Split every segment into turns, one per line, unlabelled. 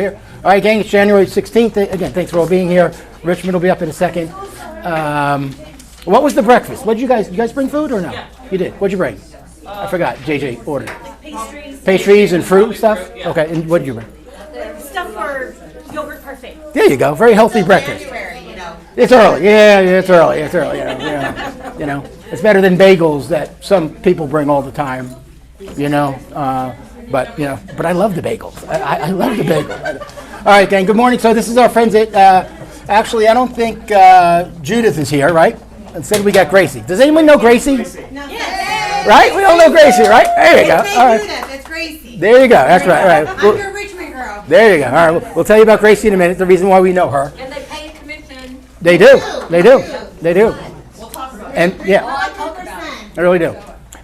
Here. All right, gang, it's January 16th. Again, thanks for all being here. Richmond will be up in a second. What was the breakfast? What did you guys bring food or no?
Yeah.
You did. What'd you bring? I forgot. JJ ordered.
Pastries.
Pastries and fruit stuff? Okay, and what did you bring?
Stuff for yogurt parfait.
There you go. Very healthy breakfast. It's early. Yeah, it's early. It's early. It's better than bagels that some people bring all the time, But I love the bagels. I love the bagels. All right, gang. Good morning. So this is our friends at. Actually, I don't think Judith is here, right? Instead, we got Gracie. Does anyone know Gracie?
No. Yes.
Right? We all know Gracie, right? There you go. All right.
That's Gracie.
There you go. That's right. All right.
I'm your Richmond girl.
There you go. All right. We'll tell you about Gracie in a minute. The reason why we know her.
And they pay a commission.
They do. They do. They do.
We'll talk about it.
And yeah,
I'll talk about it.
I really do.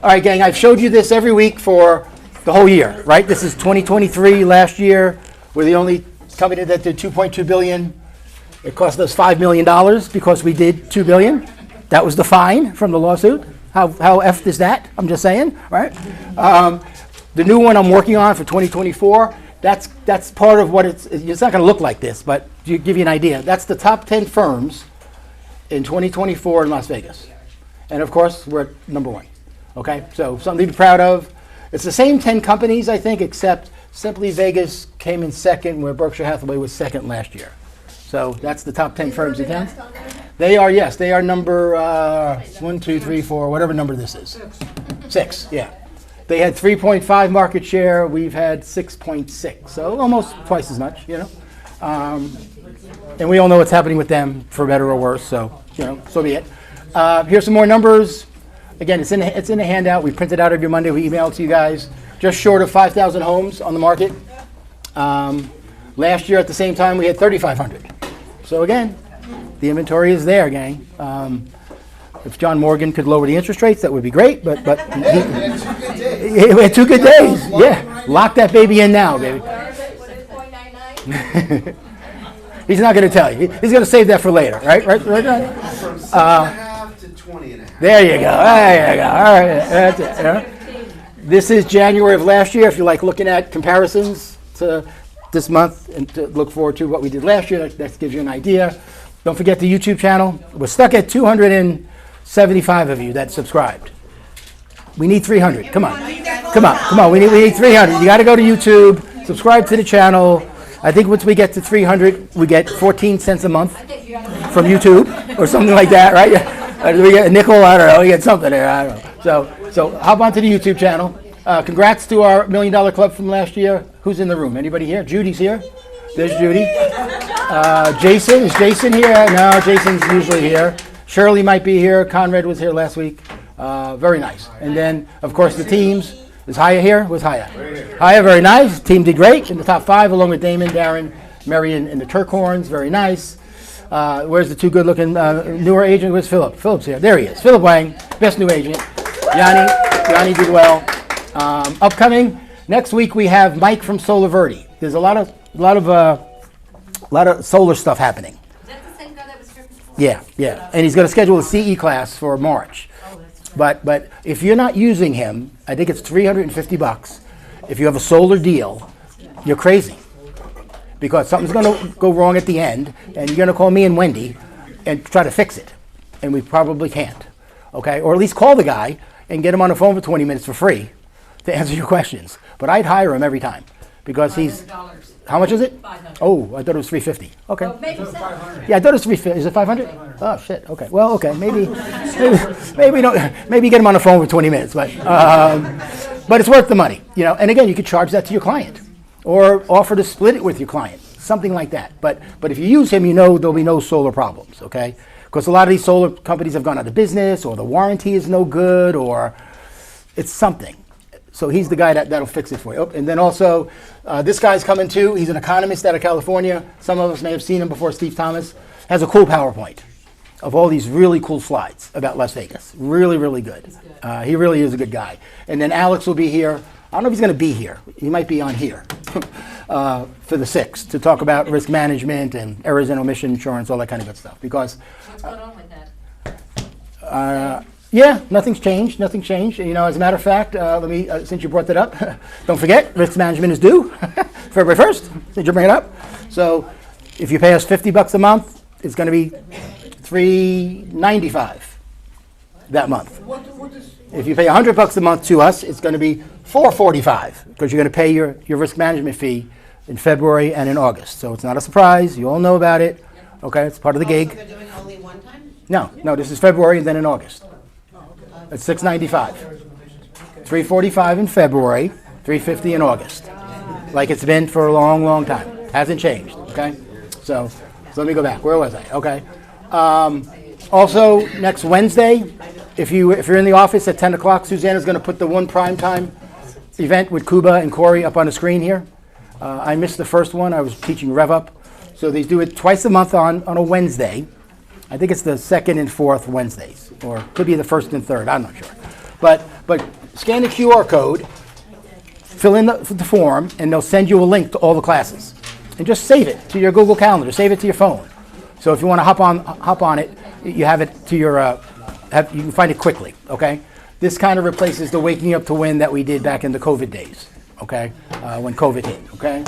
All right, gang. I've showed you this every week for the whole year, right? This is 2023. Last year, we're the only company that did 2.2 billion. It cost us $5 million because we did 2 billion. That was the fine from the lawsuit. How effed is that? I'm just saying, right? The new one I'm working on for 2024. That's part of what it's not going to look like this, but to give you an idea, that's the top 10 firms in 2024 in Las Vegas, and of course we're at number one. Okay, so something to be proud of. It's the same 10 companies, I think, except Simply Vegas came in second, where Berkshire Hathaway was second last year. So that's the top 10 firms in town. They are, yes, they are number 1, 2, 3, 4, whatever number this is. 6, yeah. They had 3.5 market share. We've had 6.6, so almost twice as much, And we all know what's happening with them, for better or worse. So, so be it. Here's some more numbers. Again, it's in the handout. We print it out every Monday. We email it to you guys. Just short of 5,000 homes on the market. Last year at the same time, we had 3,500. So again, the inventory is there, gang. If John Morgan could lower the interest rates, that would be great. But we had 2 good days. Yeah, lock that baby in now, baby. He's not going to tell you. He's going to save that for later, right? Right, John?
From 6.5 to 20.5.
There you go. There you go. All right. That's it. This is January of last year. If you like looking at comparisons to this month and to look forward to what we did last year, that gives you an idea. Don't forget the YouTube channel. We're stuck at 275 of you that subscribed. We need 300. Come on. We need 300. You got to go to YouTube, subscribe to the channel. I think once we get to 300, we get 14 cents a month from YouTube or something like that, right? We get a nickel. I don't know. We get something there. I don't know. So hop onto the YouTube channel. Congrats to our $1 Million Club from last year. Who's in the room? Anybody here? Judy's here. There's Judy. Jason. Is Jason here? No, Jason's usually here. Shirley might be here. Conrad was here last week. Very nice. And then, of course, the teams. Is Haya here? Where's Haya? Haya, very nice. Team did great in the top 5, along with Damon, Darren, Marion, and the Turkhorns. Very nice. Where's the 2 good-looking newer agents? Where's Philip? Philip's here. There he is. Philip Wang, best new agent. Yanni did well. Upcoming next week, we have Mike from Solar Verde. There's a lot of solar stuff happening.
Is that the same guy that was here before?
Yeah, and he's going to schedule a CE class for March. But if you're not using him, I think it's $350. If you have a solar deal, you're crazy, because something's going to go wrong at the end, and you're going to call me and Wendy and try to fix it, and we probably can't. Okay, or at least call the guy and get him on the phone for 20 minutes for free to answer your questions. But I'd hire him every time because he's.
$500.
How much is it?
500.
Oh, I thought it was $350. Okay.
Well, maybe 700.
Yeah, I thought it was $350. Is it 500? Oh shit. Okay. Well, okay. Maybe don't. Maybe get him on the phone for 20 minutes. But it's worth the money, And again, you could charge that to your client, or offer to split it with your client, something like that. But if you use him, there'll be no solar problems. Okay. Because a lot of these solar companies have gone out of business, or the warranty is no good, or it's something. So he's the guy that'll fix it for you. Oh, and then also, this guy's coming too. He's an economist out of California. Some of us may have seen him before. Steve Thomas has a cool PowerPoint of all these really cool slides about Las Vegas. Really, really good. He really is a good guy. And then Alex will be here. I don't know if he's going to be here. He might be on here for the 6th to talk about risk management and errors and omission insurance, all that kind of good stuff. Because
What's going on with that?
Yeah, nothing's changed. Nothing's changed. You know, as a matter of fact, let me since you brought that up, don't forget risk management is due February 1st. Did you bring it up? So, if you pay us $50 a month, it's going to be $395 that month. If you pay $100 a month to us, it's going to be $445 because you're going to pay your risk management fee in February and in August. So it's not a surprise. You all know about it. Okay, it's part of the gig.
So they're doing only one time?
No, this is February and then in August. It's $695. $345 in February, $350 in August. Like it's been for a long, long time. Hasn't changed. Okay, so let me go back. Where was I? Okay. Also, next Wednesday, if you're in the office at 10 o'clock, Susanna's going to put the one primetime event with Kuba and Corey up on the screen here. I missed the first one. I was teaching Rev Up. So they do it twice a month on a Wednesday. I think it's the second and fourth Wednesdays, or it could be the first and third. I'm not sure. But scan the QR code, fill in the form, and they'll send you a link to all the classes. And just save it to your Google Calendar. Save it to your phone. So if you want to hop on it, you have it to your you can find it quickly. Okay. This kind of replaces the Waking Up to Win that we did back in the COVID days. Okay, when COVID hit. Okay.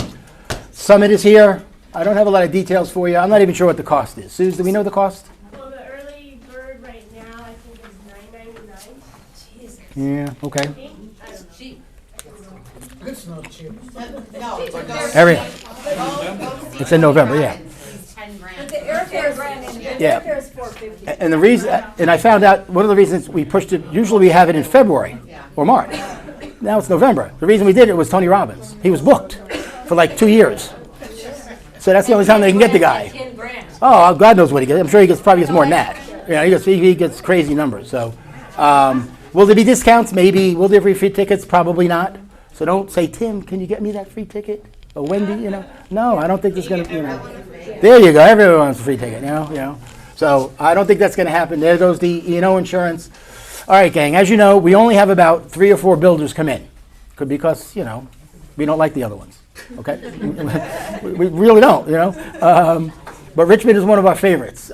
Summit is here. I don't have a lot of details for you. I'm not even sure what the cost is. Suze, do we know the cost?
Well, the early bird right now, I think is $9.99. Jesus.
Yeah. Okay.
Cheap.
It's not cheap.
No.
It's in November. Yeah.
It's 10
But
grand.
the airfare is
Yeah.
airfare is $4.50.
And the reason, and I found out one of the reasons we pushed it. Usually we have it in February or March. Now it's November. The reason we did it was Tony Robbins. He was booked for like 2 years. So that's the only time they can get the guy.
10 grand.
Oh, God knows what he gets. I'm sure he probably gets more than that. Yeah, he gets crazy numbers. So, will there be discounts? Maybe. Will there be free tickets? Probably not. So don't say, Tim, can you get me that free ticket? Or Wendy, you know? No, I don't think there's going to, you know. There you go. Everyone wants a free ticket, you know. So I don't think that's going to happen. There goes the E&O insurance. All right, gang. As you know, we only have about 3 or 4 builders come in. Could be because, you know, we don't like the other ones. Okay, we really don't, you know. But Richmond is one of our favorites.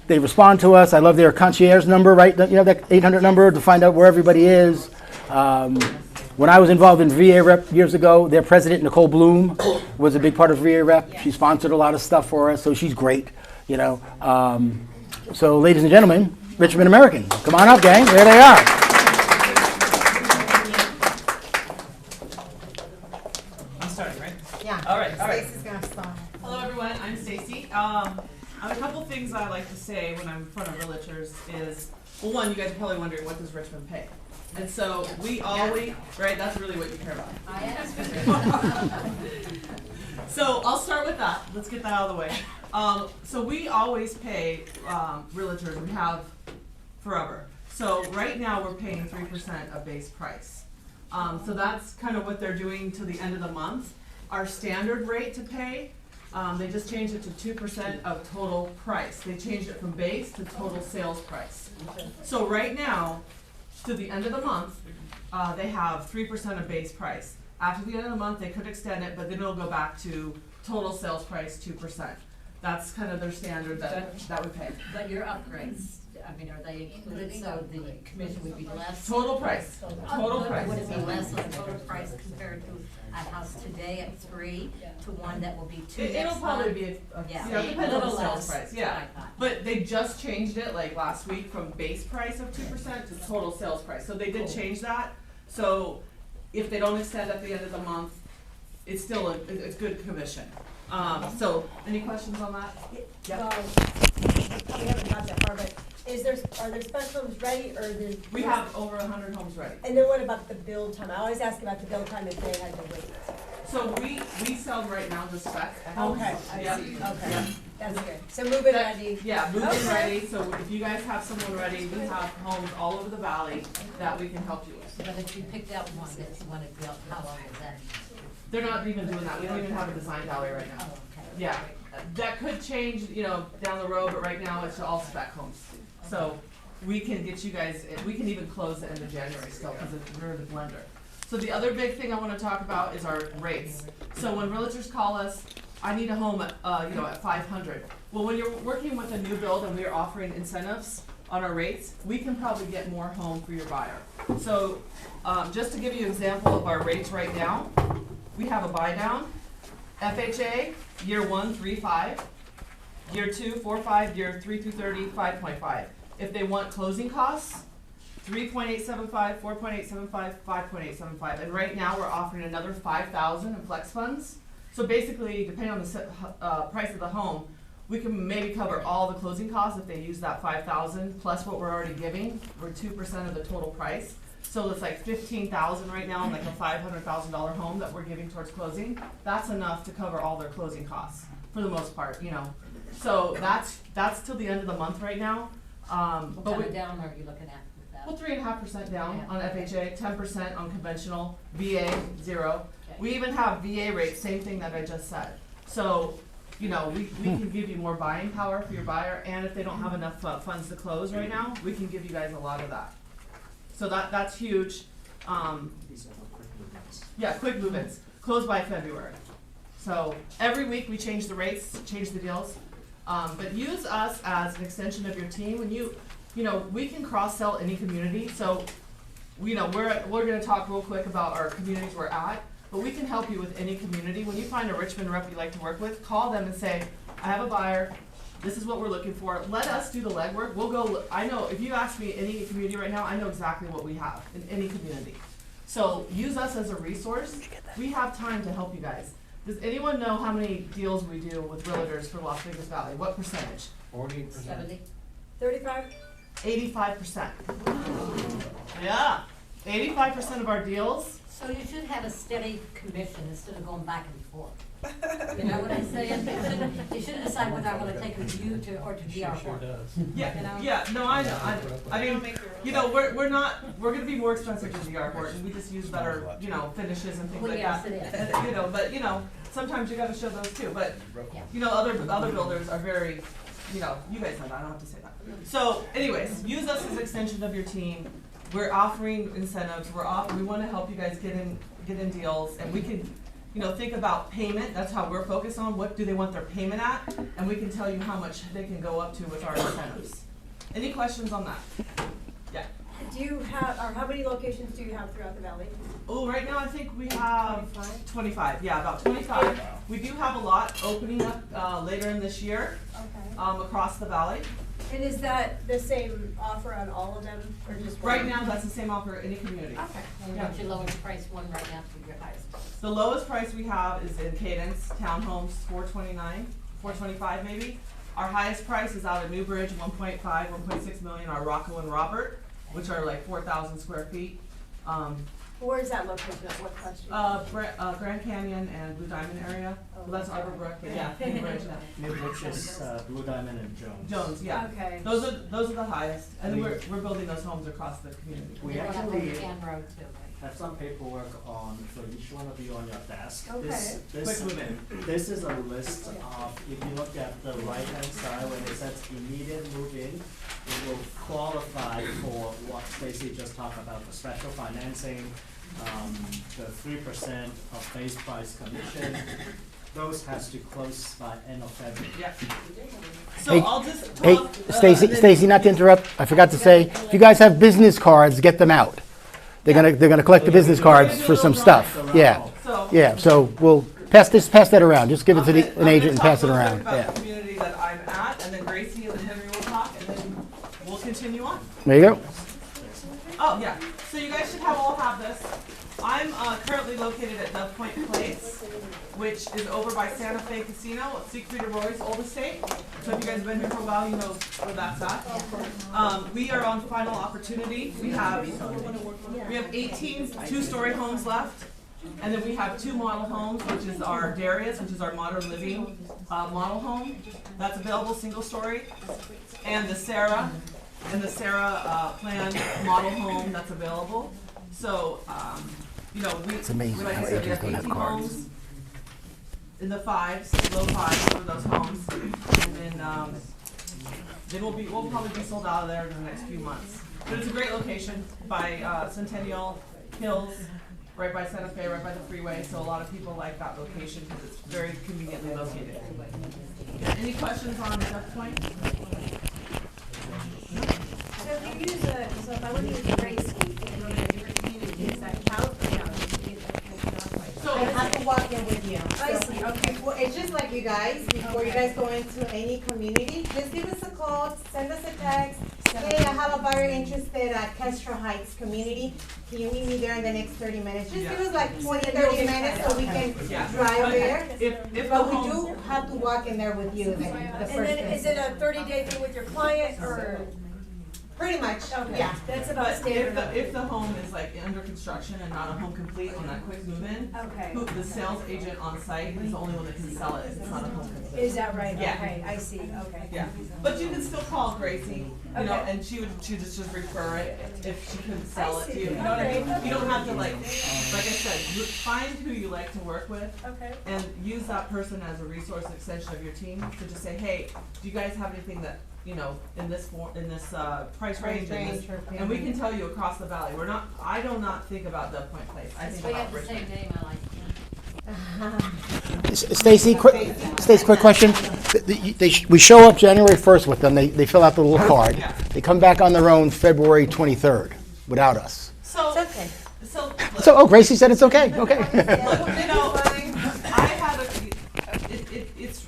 They respond to us. I love their concierge number, right? You know that 800 number to find out where everybody is. When I was involved in VA Rep years ago, their president Nicole Bloom was a big part of VA Rep. She sponsored a lot of stuff for us, so she's great, you know. So, ladies and gentlemen, Richmond American, come on up, gang. There they are.
Yeah.
All right.
Stacy's gonna start.
Hello, everyone. I'm Stacy. A couple things I like to say when I'm in front of realtors is, well, one, you guys are probably wondering, what does Richmond pay? And so we always, right, that's really what you care about. So I'll start with that. Let's get that out of the way. So we always pay realtors. We have forever. So right now we're paying 3% of base price. So that's kind of what they're doing till the end of the month. Our standard rate to pay, they just changed it to 2% of total price. They changed it from base to total sales price. So right now, to the end of the month, they have 3% of base price. After the end of the month, they could extend it, but then it'll go back to total sales price 2%. That's kind of their standard that we pay.
But your upgrades, I mean, are they included, so the commission would be less?
Total price. Total price.
Would it be less on total price compared to a house today at 3 to one that will be 2
It'll
next
probably
month?
be
Yeah.
it depends on the
Little
sales
less,
price.
that's
Yeah,
what I thought.
but they just changed it like last week from base price of 2% to total sales price. So they did change that. So if they don't extend at the end of the month, it's still it's good commission. So any questions on that?
Well, we haven't got that far, but are there special homes ready, or the?
We have over 100 homes ready.
And then what about the build time? I always ask about the build time if they had to wait.
So we sell right now the spec homes.
Okay, I
Yep.
see, okay,
Yep.
that's good. So move it ready.
Yeah, move-in
Okay.
ready. So if you guys have someone ready, we have homes all over the valley that we can help you with.
But if you picked out one that you wanted built, how long was that?
They're not even doing that. We don't even have a design gallery right now.
Oh, okay.
Yeah, that could change, you know, down the road, but right now it's all spec homes. So we can get you guys, we can even close the end of January still because we're the blender. So the other big thing I want to talk about is our rates. So when realtors call us, I need a home at, at 500. Well, when you're working with a new build and we're offering incentives, on our rates, we can probably get more home for your buyer. So, just to give you an example of our rates right now, we have a buy down, FHA, year 1, 3.5, year 2, 4.5, year 3 through 30, 5.5. If they want closing costs, 3.875, 4.875, 5.875, and right now we're offering another 5,000 in flex funds. So basically, depending on the price of the home, we can maybe cover all the closing costs if they use that 5,000 plus what we're already giving. We're 2% of the total price, so it's like 15,000 right now, in like a $500,000 home that we're giving towards closing. That's enough to cover all their closing costs for the most part, you know. So that's till the end of the month right now.
What kind of down are you looking at with that?
Well, 3.5% down
Yeah.
on FHA, 10% on conventional, VA 0.
Okay.
We even have VA rates, same thing that I just said. So, you know, we can give you more buying power for your buyer, and if they don't have enough funds to close right now, we can give you guys a lot of that. So that's huge. Yeah, quick move-ins, close by February. So every week we change the rates, change the deals. But use us as an extension of your team. When you know, we can cross-sell any community. So, you know, we're gonna talk real quick about our communities we're at, but we can help you with any community. When you find a Richmond rep you like to work with, call them and say, I have a buyer, this is what we're looking for. Let us do the legwork. We'll go, I know, if you ask me any community right now, I know exactly what we have in any community. So use us as a resource. We have time to help you guys. Does anyone know how many deals we do with realtors for Las Vegas Valley? What percentage?
40%.
70?
35?
85%. Yeah, 85% of our deals.
So you should have a steady commission instead of going back and forth. You know what I'm saying? You shouldn't decide whether I want to take it to you or to DR
Sure
Horn.
does.
Yeah,
You know?
yeah, no, I know. I mean, you know, we're gonna be more expensive than DR Horton. We just use better, you know, finishes and things
Well,
like
yes,
that.
it is.
And, you know, but you know, sometimes you gotta show those too. But
Yeah.
you know, other builders are very, you know, you guys know that. I don't have to say that. So, anyways, use us as an extension of your team. We're offering incentives. We want to help you guys get in deals, and we can, you know, think about payment. That's how we're focused on. What do they want their payment at? And we can tell you how much they can go up to with our incentives. Any questions on that? Yeah.
Do you have, or how many locations do you have throughout the valley?
Oh, right now I think we have
25?
25. Yeah, about 25. We do have a lot opening up later in this year
Okay.
across the valley.
And is that the same offer on all of them, or just one?
Right now, that's the same offer in any community.
Okay.
And
Yeah.
what's your lowest price one right now to your highest price?
The lowest price we have is in Cadence Townhomes, $425 maybe. Our highest price is out of Newbridge, 1.5, 1.6 million. Our Rocco and Robert, which are like 4,000 square feet.
Where is that located, at what question?
Grand Canyon and Blue Diamond area. Well, that's Arborbrook, but yeah, Newbridge.
Which is Blue Diamond and Jones.
Jones, yeah.
Okay.
Those are the highest, and we're building those homes across the community.
We
And
actually
Can Road too, right?
have some paperwork on for each one of you on your desk.
Okay.
Quick move-in.
This is a list of, if you look at the right-hand side where it says immediate move-in, it will qualify for what Stacy just talked about, the special financing, the 3% of base price commission. Those has to close by end of February.
Yeah. So
Hey,
I'll just
Hey,
talk, then-
Stacy, not to interrupt, I forgot to say, if you guys have business cards, get them out. They're gonna collect the business cards for some stuff. Yeah,
So.
yeah, so we'll pass that around, just give it to an agent and pass it around,
I'm gonna
yeah.
talk real quick about the community that I'm at, and then Gracie and then Henry will talk, and then we'll continue on.
There you go.
Oh, yeah, so you guys should all have this. I'm currently located at Dove Point Place, which is over by Santa Fe Casino, Siegfried Roy's old estate. So if you guys have been here for a while, you know where that's at. We are on final opportunity. We have 18 two-story homes left. And then we have 2 model homes, which is our Darius, which is our modern living model home. That's available, single story. And the Sarah planned model home that's available. So, you know,
It's amazing
like I
how
said, we
agents
have
don't have
18
cards.
homes in the 5s, low 5s for those homes. And then we'll probably be sold out of there in the next few months. But it's a great location by Centennial Hills, right by Santa Fe, right by the freeway. So a lot of people like that location because it's very conveniently located. Any questions on Dove Point?
so if I want to use the Gray Suite in one of the different communities, does that count or no?
So,
I have to walk in with you.
I see, okay.
Well, it's just like you guys, before you guys go into any community, just give us a call, send us a text. Hey, I have a buyer interested at Castro Heights community. Can you meet me there in the next 30 minutes? Just give us like 20, 30 minutes so we can
yeah.
drive there.
If the
But we
home,
do have to walk in there with you then, the
And
first
then is it
visit.
a 30-day thing with your client or?
Pretty much, yeah.
That's about
but
standard.
if the home is like under construction and not a home complete on that quick move-in,
Okay.
the sales agent on site is the only one that can sell it if it's not a home complete.
Is that right?
Yeah.
Okay, I see, okay.
Yeah, but you can still call Gracie, you know,
Okay.
and she just refer it if she couldn't sell
I
it to
see.
you. You know what I mean?
Okay.
You don't have to like I said, find who you like to work with
Okay.
and use that person as a resource extension of your team to just say, hey, do you guys have anything that, you know, in this price range and we can tell you across the valley. I do not think about Dove Point Place. I think
We
about
have the same
Richmond.
name, I like it.
Stacy, quick question. We show up January 1st with them, they fill out the little card.
Yeah.
They come back on their own February 23rd without us.
So,
It's okay.
so,
So, oh, Gracie said it's okay, okay.
look, you know, I had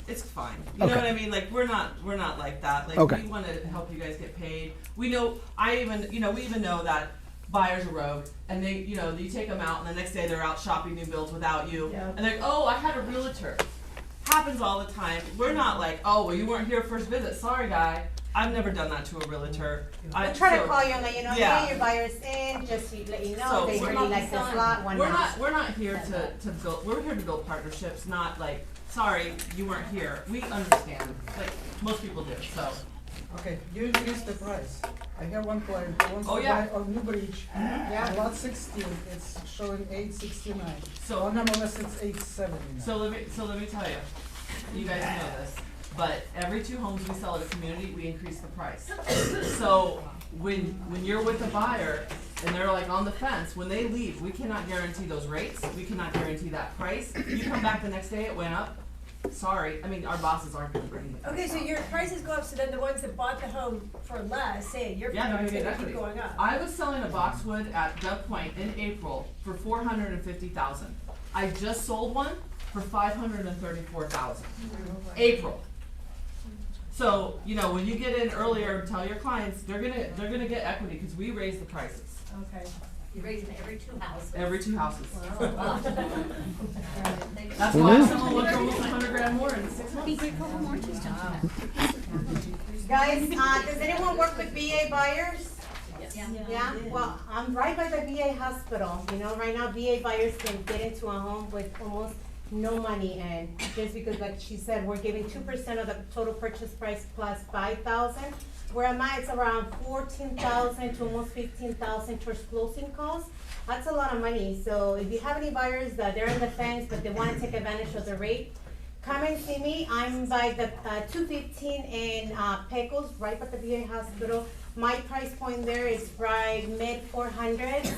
it's fine. You know
Okay.
what I mean? Like we're not like that. Like
Okay.
we want to help you guys get paid. We know. We even know that buyers are rogue, and you take them out, and the next day they're out shopping new builds without you,
Yeah.
and they're like, oh, I had a realtor. Happens all the time. We're not like, oh, well, you weren't here first visit. Sorry, guy. I've never done that to a realtor.
I try to call you and let you know,
Yeah.
hey, your buyer's in, just to let you know,
So
they
we're
really
not
like this lot, one not.
We're not here to build. We're here to build partnerships, not like, sorry, you weren't here. We understand, like most people do. So,
Okay, you increase the price. I have one client who wants
Oh,
to
yeah.
buy on New Bridge.
Yeah.
Lot 16, it's showing 869.
So-
On MLS it's 879.
so let me tell you. You guys know this, but every 2 homes we sell at a community, we increase the price. So when you're with a buyer and they're like on the fence, when they leave, we cannot guarantee those rates. We cannot guarantee that price. You come back the next day, it went up. Sorry, I mean our bosses aren't going to bring the price
Okay, so
up.
your prices go up, so then the ones that bought the home for less, say, your
Yeah, they're
price
gonna get
is gonna keep
equity.
going up.
I was selling a boxwood at Dove Point in April for $450,000. I just sold one for $534,000. April. So when you get in earlier, tell your clients they're gonna get equity because we raise the prices
Okay.
You're raising every 2 houses.
every 2 houses.
Wow.
That's why someone wants almost $100,000 more in 6 months.
Guys, does anyone work with VA buyers?
Yeah.
Yeah, well, I'm right by the VA hospital, right now VA buyers can get into a home with almost no money, and just because, like she said, we're giving 2% of the total purchase price plus $5,000. Where I'm at, it's around $14,000 to almost $15,000 towards closing costs. That's a lot of money, so if you have any buyers that they're on the fence, but they wanna take advantage of the rate, come and see me. I'm by the 215 in Pecos, right by the VA hospital. My price point there is right mid 400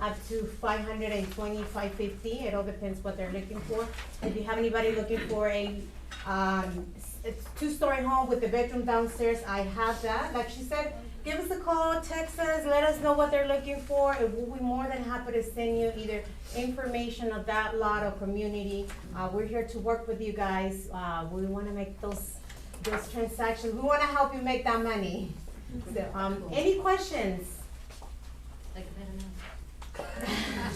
up to 520, 550. It all depends what they're looking for. If you have anybody looking for a it's 2-story home with the bedroom downstairs, I have that. Like she said, give us a call, text us, let us know what they're looking for, and we'll be more than happy to send you either information of that lot or community. We're here to work with you guys. We want to make those transactions. We want to help you make that money. So, any questions?
Like a better name.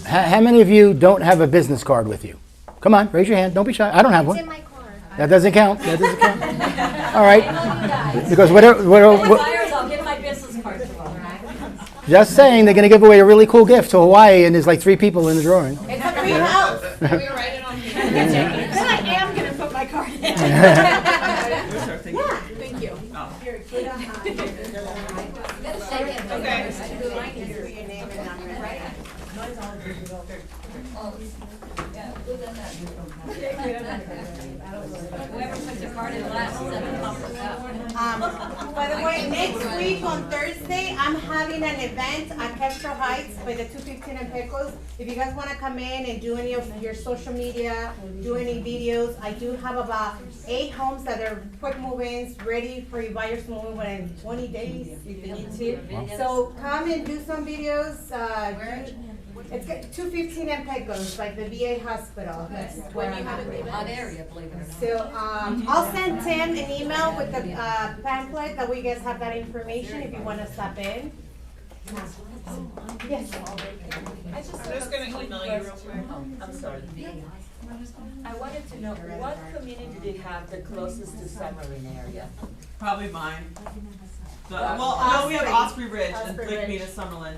How many of you don't have a business card with you? Come on, raise your hand, don't be shy, I don't have
It's in
one.
my car.
That doesn't count, that doesn't count. All
I
right,
know you guys.
because
If
what,
buyers, I'll give my business card to them.
just saying, they're gonna give away a really cool gift to Hawaii, and there's like 3 people in the drawing.
It's a free house.
Then I am gonna put my card in.
Where's our thing?
Thank you.
Oh.
Here, put on,
You gotta shake it.
Okay.
Mine is-
put your name and number, right?
Oh, yeah, who does that? Whoever puts Instacart in the last 7 months.
By the way, next week on Thursday, I'm having an event at Castro Heights by the 215 and Pecos. If you guys wanna come in and do any of your social media, do any videos, I do have about 8 homes that are quick move-ins, ready for you buyers to move in within 20 days if you need to. So come and do some videos, it's got 215 and Pecos, like the VA hospital. That's where I'm at.
Hot area, believe it or not.
So, I'll send Tim an email with the pamphlet that we guys have that information if you wanna stop in. Yes.
I'm just gonna email you real quick. I'm sorry. I wanted to know, what community did have the closest to Summerlin area?
Probably mine. No, we have
Osprey.
Osprey Ridge and
Osprey
Lake
Ridge.
Mead and Summerlin.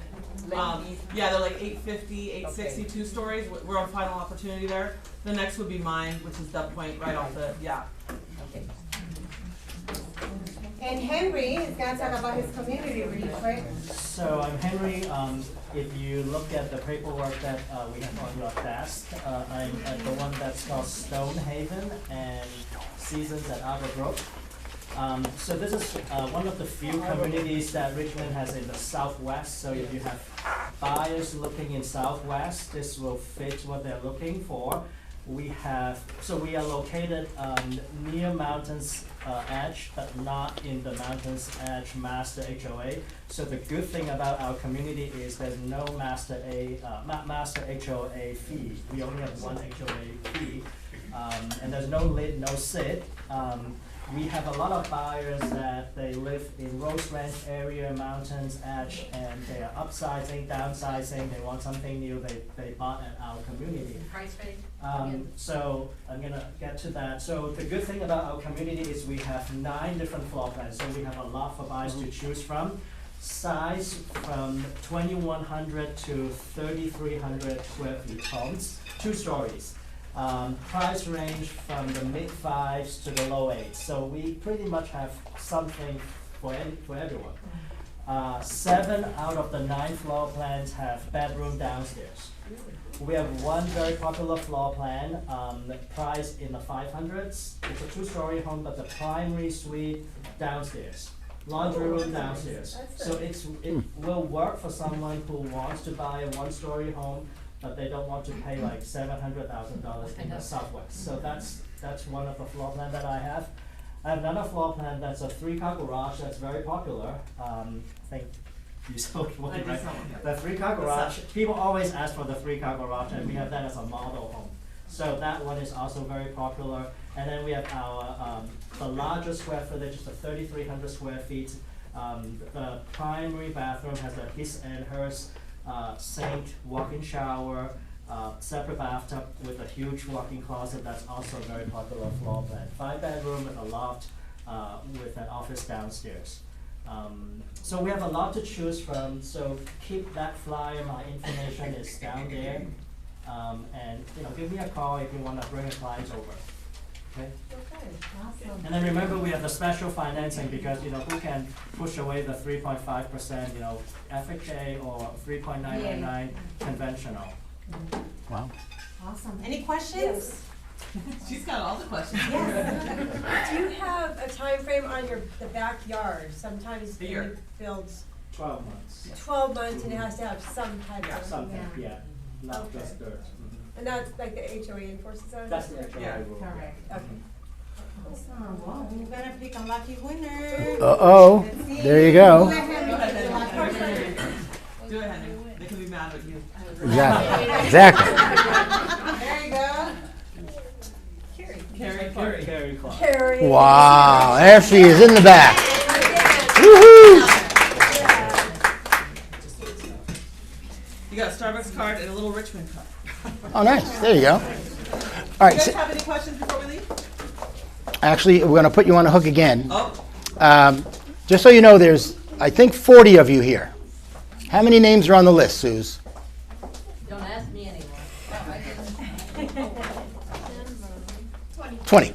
Mead.
Yeah, they're like 850, 860, 2 stories. We're on final opportunity there. The next would be mine, which is Dub Point, right off the, yeah.
Okay.
And Henry is gonna talk about his community really quick.
So I'm Henry. If you look at the paperwork that we have on your desk, I'm at the one that's called Stonehaven and Seasons at Arbor So this is one of the few communities that Richmond has in the southwest. So if you have buyers looking in southwest, this will fit what they're looking for. We are located near mountains edge, but not in the mountains edge master HOA. So the good thing about our community is there's no master HOA fee. We only have one HOA fee, and there's no lid, no sit. We have a lot of buyers that they live in Rose Ranch area, mountains edge, and they are upsizing, downsizing. They want something new. They bought at our community.
Price range?
So I'm gonna get to that. So the good thing about our community is we have 9 different floor plans. So we have a lot for buyers to choose from. Size from 2,100 to 3,300 square feet homes, 2 stories. Price range from the mid-5s to the low 8s. So we pretty much have something for everyone. 7 out of the 9 floor plans have bedroom downstairs. We have one very popular floor plan, priced in the 500s. It's a 2-story home, but the primary suite downstairs, laundry room downstairs. So it will work for someone who wants to buy a 1-story home, but they don't want to pay like $700,000 in the Southwest. So that's one of the floor plan that I have. I have another floor plan that's a 3-car garage that's very popular. I think you sold one,
I did
right?
sell one, yeah.
The 3-car garage, people always ask for the 3-car garage, and we have that as a model home. So that one is also very popular. And then we have our, the larger square footage is the 3,300 square feet. The primary bathroom has a his and hers sink, walk-in shower, separate bathtub with a huge walk-in closet. That's also a very popular floor plan. 5-bedroom with a loft with an office downstairs. So we have a lot to choose from. So keep that flyer. My information is down there, and give me a call if you want to bring a client over. Okay.
Awesome.
And then remember, we have the special financing because who can push away the 3.5%, FHA or 3.999 conventional.
Wow.
Awesome. Any questions?
She's got all the questions.
Do you have a time frame on the backyard? Sometimes
A year.
you build
12 months.
12 months and it has to have some type of.
Something, yeah, not
Okay.
just dirt.
And that's like the HOA enforces that?
That's the actual
Yeah.
rule.
Correct.
Okay.
Awesome. Well, we're gonna pick a lucky winner.
Uh-oh,
Let's see.
there you go.
Go ahead, Henry.
Do it, Henry. They can be mad at you.
Exactly.
There you go.
Carrie Clark.
Carrie.
Wow, there she is in the back. Woohoo!
You got a Starbucks card and a little Richmond card.
Oh, nice. There you go. All
You
right.
guys have any questions before we leave?
Actually, we're going to put you on the hook again.
Oh,
Just so you know, there's, I think, 40 of you here. How many names are on the list, Suze?
Don't ask me anymore.
20.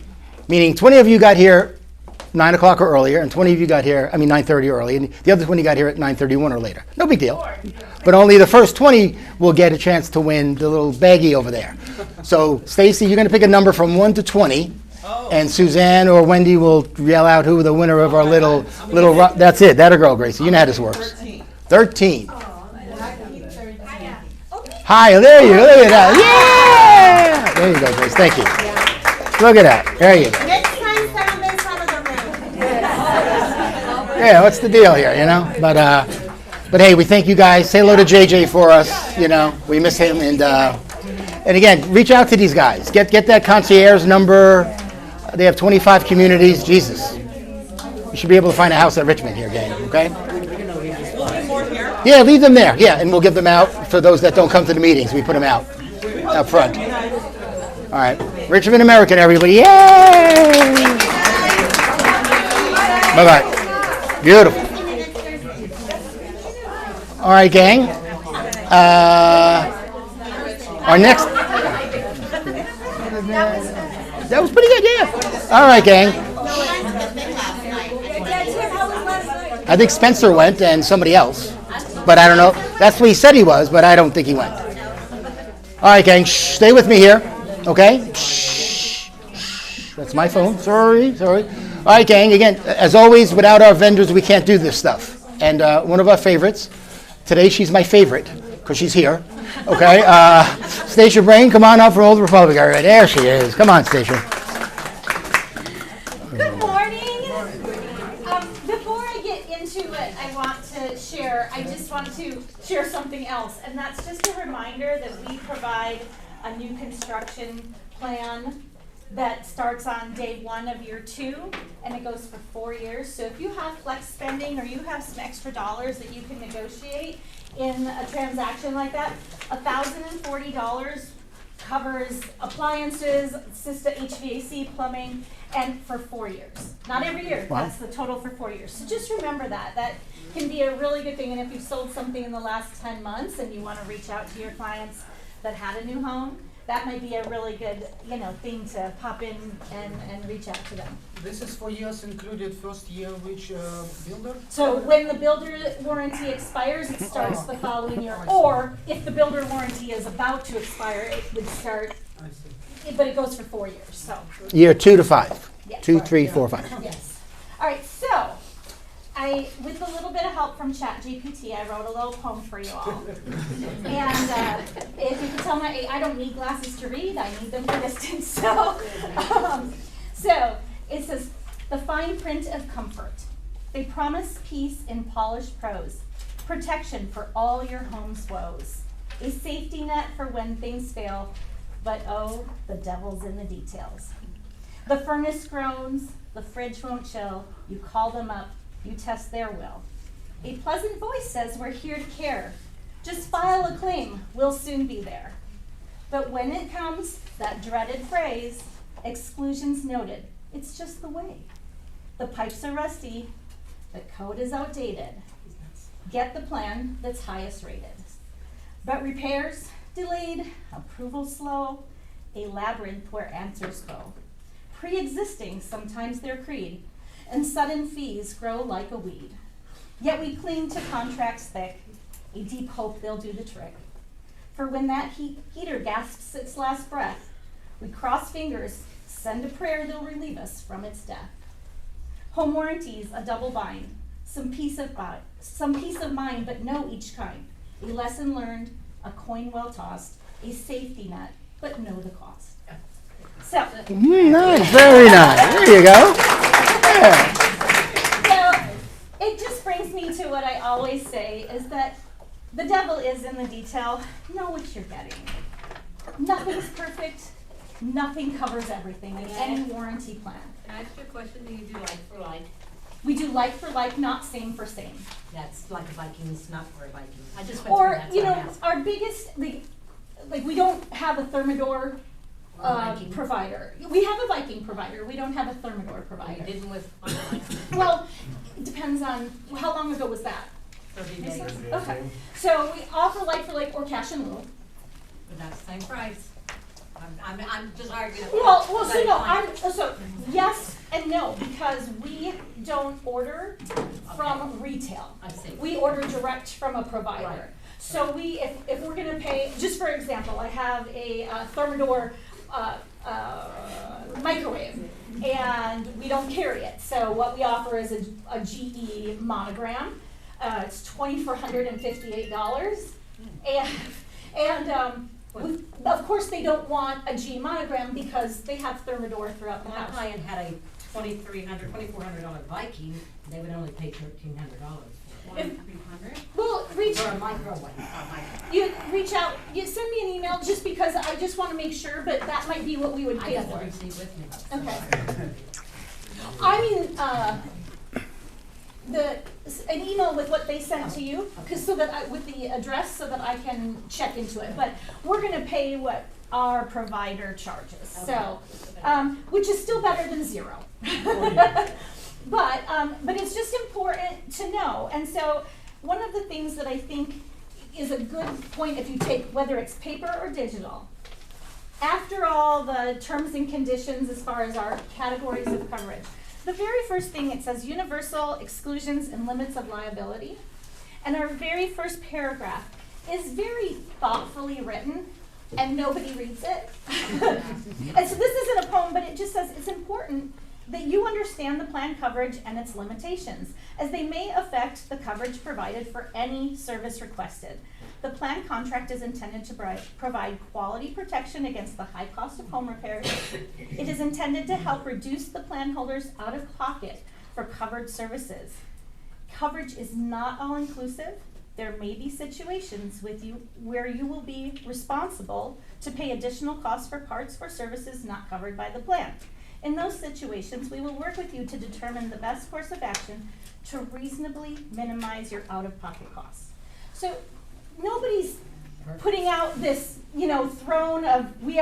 Meaning 20 of you got here 9 o'clock or earlier, and 20 of you got here, 9:30 or early, and the other 20 got here at 9:31 or later. No big deal. But only the first 20 will get a chance to win the little baggie over there. So, Stacy, you're going to pick a number from 1 to 20,
Oh.
And Suzanne or Wendy will yell out who the winner of our little, that's it, that a girl, Gracie. You know how this works.
13.
13.
Okay.
Hi, there you go. Look at that. Yeah! There you go, Grace. Thank you. Look at that. There you go.
Next time, 7 days out of the room.
Yeah, what's the deal here, you know? But hey, we thank you guys. Say hello to JJ for us. You know, we miss him. And again, reach out to these guys. Get that concierge number. They have 25 communities. Jesus, you should be able to find a house at Richmond here, gang. Okay? Yeah, leave them there. Yeah, and we'll give them out for those that don't come to the meetings. We put them out front. All right, Richmond American, everybody. Yay! Bye bye. Beautiful. All right, gang. Our next. That was pretty good, yeah. All right, gang. I think Spencer went and somebody else, but I don't know. That's what he said he was, but I don't think he went. All right, gang. Shh, stay with me here, okay? Shh. That's my phone. Sorry. All right, gang. Again, as always, without our vendors, we can't do this stuff. And one of our favorites. Today, she's my favorite because she's here. Okay, Stacia Brain, come on up for Old Republic. All right, there she is. Come on, Stacia.
Good morning. Before I get into it, I just want to share something else, and that's just a reminder that we provide a new construction plan that starts on day 1 of year 2, and it goes for 4 years. So if you have flex spending or you have some extra dollars that you can negotiate in a transaction like that, $1,040 covers appliances, system, HVAC, plumbing, and for 4 years. Not every year,
Wow.
That's the total for 4 years. So just remember that. That can be a really good thing. And if you've sold something in the last 10 months and you want to reach out to your clients that had a new home, that might be a really good, thing to pop in and reach out to them.
This is for years included first year which builder?
So when the builder warranty expires, it starts the following year. Or if the builder warranty is about to expire, it would start,
I see.
but it goes for 4 years, so.
Year 2 to 5.
Yes.
2, 3, 4, 5.
Yes. All right, so with a little bit of help from ChatGPT, I wrote a little poem for you all. And if you can tell I don't need glasses to read, I need them for distance. So it says, the fine print of comfort. They promise peace in polished prose, protection for all your home's woes, a safety net for when things fail, but oh, the devil's in the details. The furnace groans, the fridge won't chill, you call them up, you test their will. A pleasant voice says we're here to care. Just file a claim, we'll soon be there. But when it comes, that dreaded phrase, exclusions noted, it's just the way. The pipes are rusty, the code is outdated. Get the plan that's highest rated. But repairs delayed, approval slow, a labyrinth where answers go. Pre-existing, sometimes their creed, and sudden fees grow like a weed. Yet we cling to contracts thick, a deep hope they'll do the trick. For when that heater gasps its last breath, we cross fingers, send a prayer they'll relieve us from its death. Home warranties, a double bind, some peace of mind, but know each kind. A lesson learned, a coin well tossed, a safety net, but know the cost. So,
Nice, very nice. There you go. Yeah.
so it just brings me to what I always say is that the devil is in the detail. Know what you're getting. Nothing's perfect. Nothing covers everything in any warranty plan.
Can I ask you a question? Do you do like for like?
We do like for like, not same for same.
That's like a Vikings, not for a Viking. I just went through
Or,
that, so I'm asking.
our biggest, like we don't have a Thermador
Viking.
provider. We have a Viking provider. We don't have a Thermador
You
provider.
didn't with
Well, it depends on, how long ago was that?
30 days,
Okay, so we offer like for like or cash in lieu.
but that's the same price. I'm just arguing.
Well, so no, so yes and no, because we don't order from retail.
I see.
We order direct from a provider.
Right.
So if we're gonna pay, just for example, I have a Thermador microwave, and we don't carry it. So what we offer is a GE monogram. It's $2,458, and of course they don't want a GE monogram because they have Thermador throughout the
My
house.
client had a $2,400 Viking, they would only pay $1,300 for it.
Well, reach,
For a microwave.
you reach out, you send me an email just because I just want to make sure, but that might be what we would
I
pay
got
for.
the receipt with me.
Okay. I mean, an email with what they sent to you, with the address, so that I can check into it. But we're gonna pay what our provider charges, so, which is still better than zero. But it's just important to know. And so one of the things that I think is a good point, if you take, whether it's paper or digital, after all the terms and conditions as far as our categories of coverage, the very first thing, it says universal exclusions and limits of liability. And our very first paragraph is very thoughtfully written, and nobody reads it. And so this isn't a poem, but it just says it's important that you understand the plan coverage and its limitations, as they may affect the coverage provided for any service requested. The plan contract is intended to provide quality protection against the high cost of home repairs. It is intended to help reduce the plan holder's out-of-pocket for covered services. Coverage is not all-inclusive. There may be situations where you will be responsible to pay additional costs for parts or services not covered by the plan. In those situations, we will work with you to determine the best course of action to reasonably minimize your out-of-pocket costs. So nobody's putting out this, throne of we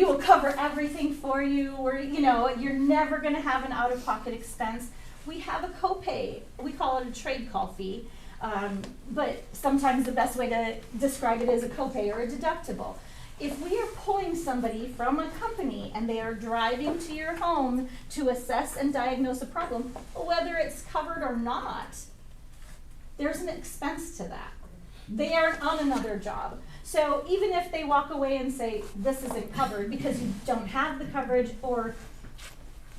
will cover everything for you, or you're never going to have an out-of-pocket expense. We have a copay. We call it a trade call fee, but sometimes the best way to describe it is a copay or a deductible. If we are pulling somebody from a company and they are driving to your home to assess and diagnose a problem, whether it's covered or not, there's an expense to that. They aren't on another job. So even if they walk away and say, this isn't covered because you don't have the coverage, or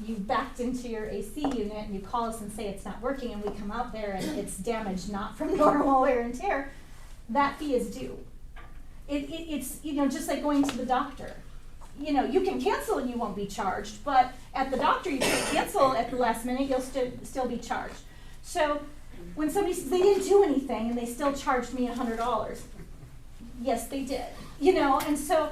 you backed into your AC unit and you call us and say it's not working, and we come out there and it's damaged not from normal wear and tear, that fee is due. It's just like going to the doctor. You can cancel and you won't be charged, but at the doctor you can't cancel at the last minute, you'll still be charged. So when somebody says they didn't do anything and they still charged me $100, yes, they did. And so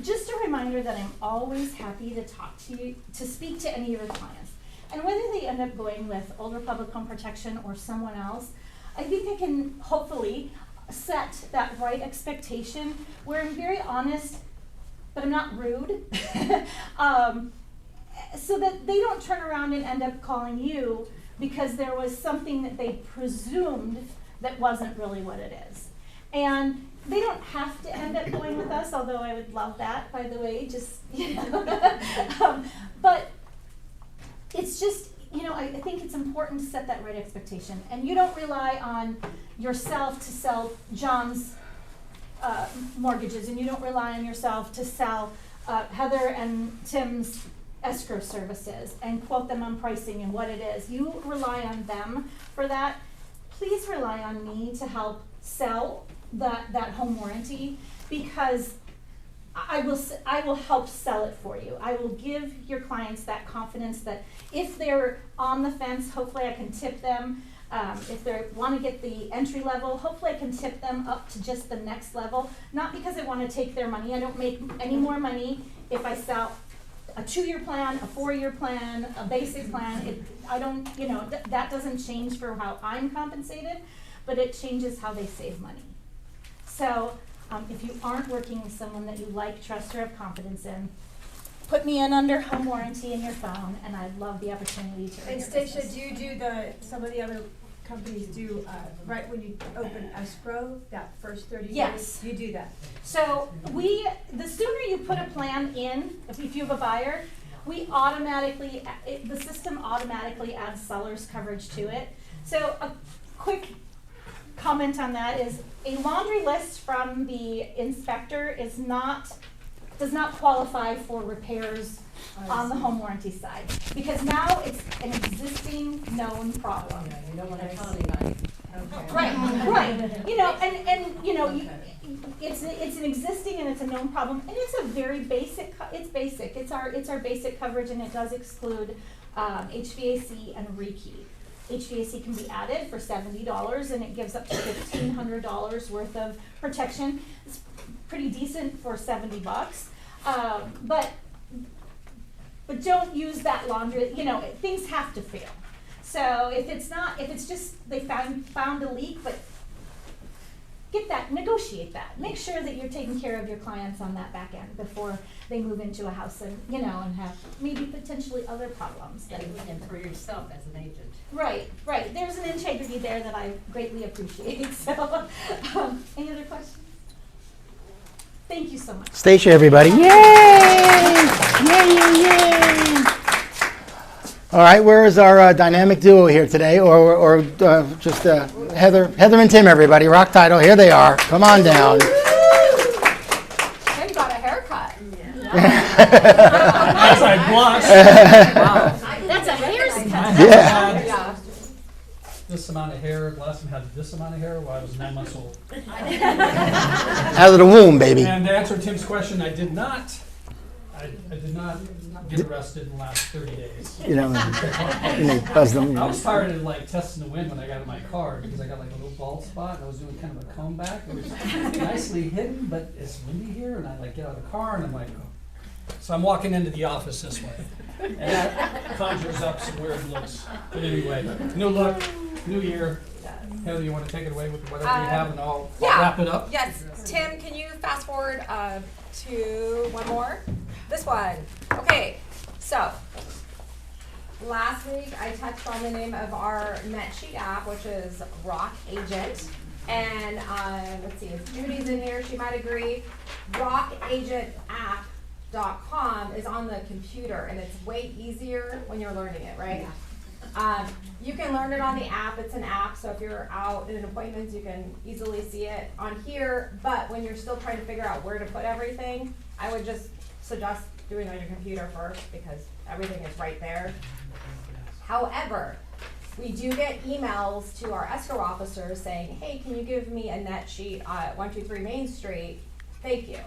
just a reminder that I'm always happy to talk to you, to speak to any of your clients. And whether they end up going with Old Republic Home Protection or someone else, I think I can hopefully set that right expectation where I'm very honest, but I'm not rude, so that they don't turn around and end up calling you because there was something that they presumed that wasn't really what it is. And they don't have to end up going with us, although I would love that, by the way, but it's just, I think it's important to set that right expectation. And you don't rely on yourself to sell John's mortgages, and you don't rely on yourself to sell Heather and Tim's escrow services and quote them on pricing and what it is. You rely on them for that. Please rely on me to help sell that home warranty, because I will help sell it for you. I will give your clients that confidence that if they're on the fence, hopefully I can tip them. If they want to get the entry level, hopefully I can tip them up to just the next level. Not because I want to take their money. I don't make any more money if I sell a 2-year plan, a 4-year plan, a basic plan. That doesn't change for how I'm compensated, but it changes how they save money. So if you aren't working with someone that you like, trust, or have confidence in, put me in under home warranty in your phone, and I'd love the opportunity to.
And Stacia, do you do some of the other companies do, right when you open escrow, that first 30 days?
Yes.
You do that?
So the sooner you put a plan in, if you have a buyer, the system automatically adds seller's coverage to it. So a quick comment on that is a laundry list from the inspector is not does not qualify for repairs on the home warranty side. Because now it's an existing known problem.
You don't want to tell anybody.
Right, right. You know, and you know, it's an existing and it's a known problem, and it's a very basic. It's basic. It's our basic coverage, and it does exclude HVAC and rekey. HVAC can be added for $70, and it gives up to $1,500 worth of protection. It's pretty decent for $70, but don't use that laundry. You know, things have to fail. So if it's just they found a leak, but negotiate that. Make sure that you're taking care of your clients on that back end before they move into a house and, you know, and have maybe potentially other problems.
And for yourself as an agent.
Right. There's an integrity there that I greatly appreciate. So, any other questions? Thank you so much.
Stacia, everybody. Yay! Yay! All right, where is our dynamic duo here today? Or just Heather and Tim, everybody. Rock title, here they are. Come on down.
Tim got a haircut.
As I blush.
That's a haircut.
Yeah.
This amount of hair, last time I had this amount of hair while I was 9 months old.
Out of the womb, baby.
And to answer Tim's question, I did not get arrested in the last 30 days.
You know, buzz them.
I was tired of like testing the wind when I got in my car because I got like a little bald spot and I was doing kind of a comb back. It was nicely hidden, but it's windy here, and I like get out of the car and I'm like, oh. So I'm walking into the office this way. And that conjures up some weird looks. But anyway, new look, new year. Heather, you want to take it away with whatever you have, and I'll wrap it up?
Yes. Tim, can you fast forward to one more? This one. Okay, so last week I touched on the name of our NetSheet app, which is Rock Agent. And let's see, if Judy's in here, she might agree. RockAgentApp.com is on the computer, and it's way easier when you're learning it, right? You can learn it on the app. It's an app, so if you're out in an appointment, you can easily see it on here. But when you're still trying to figure out where to put everything, I would just suggest doing it on your computer first, because everything is right there. However, we do get emails to our escrow officers saying, hey, can you give me a net sheet at 123 Main Street? Thank you.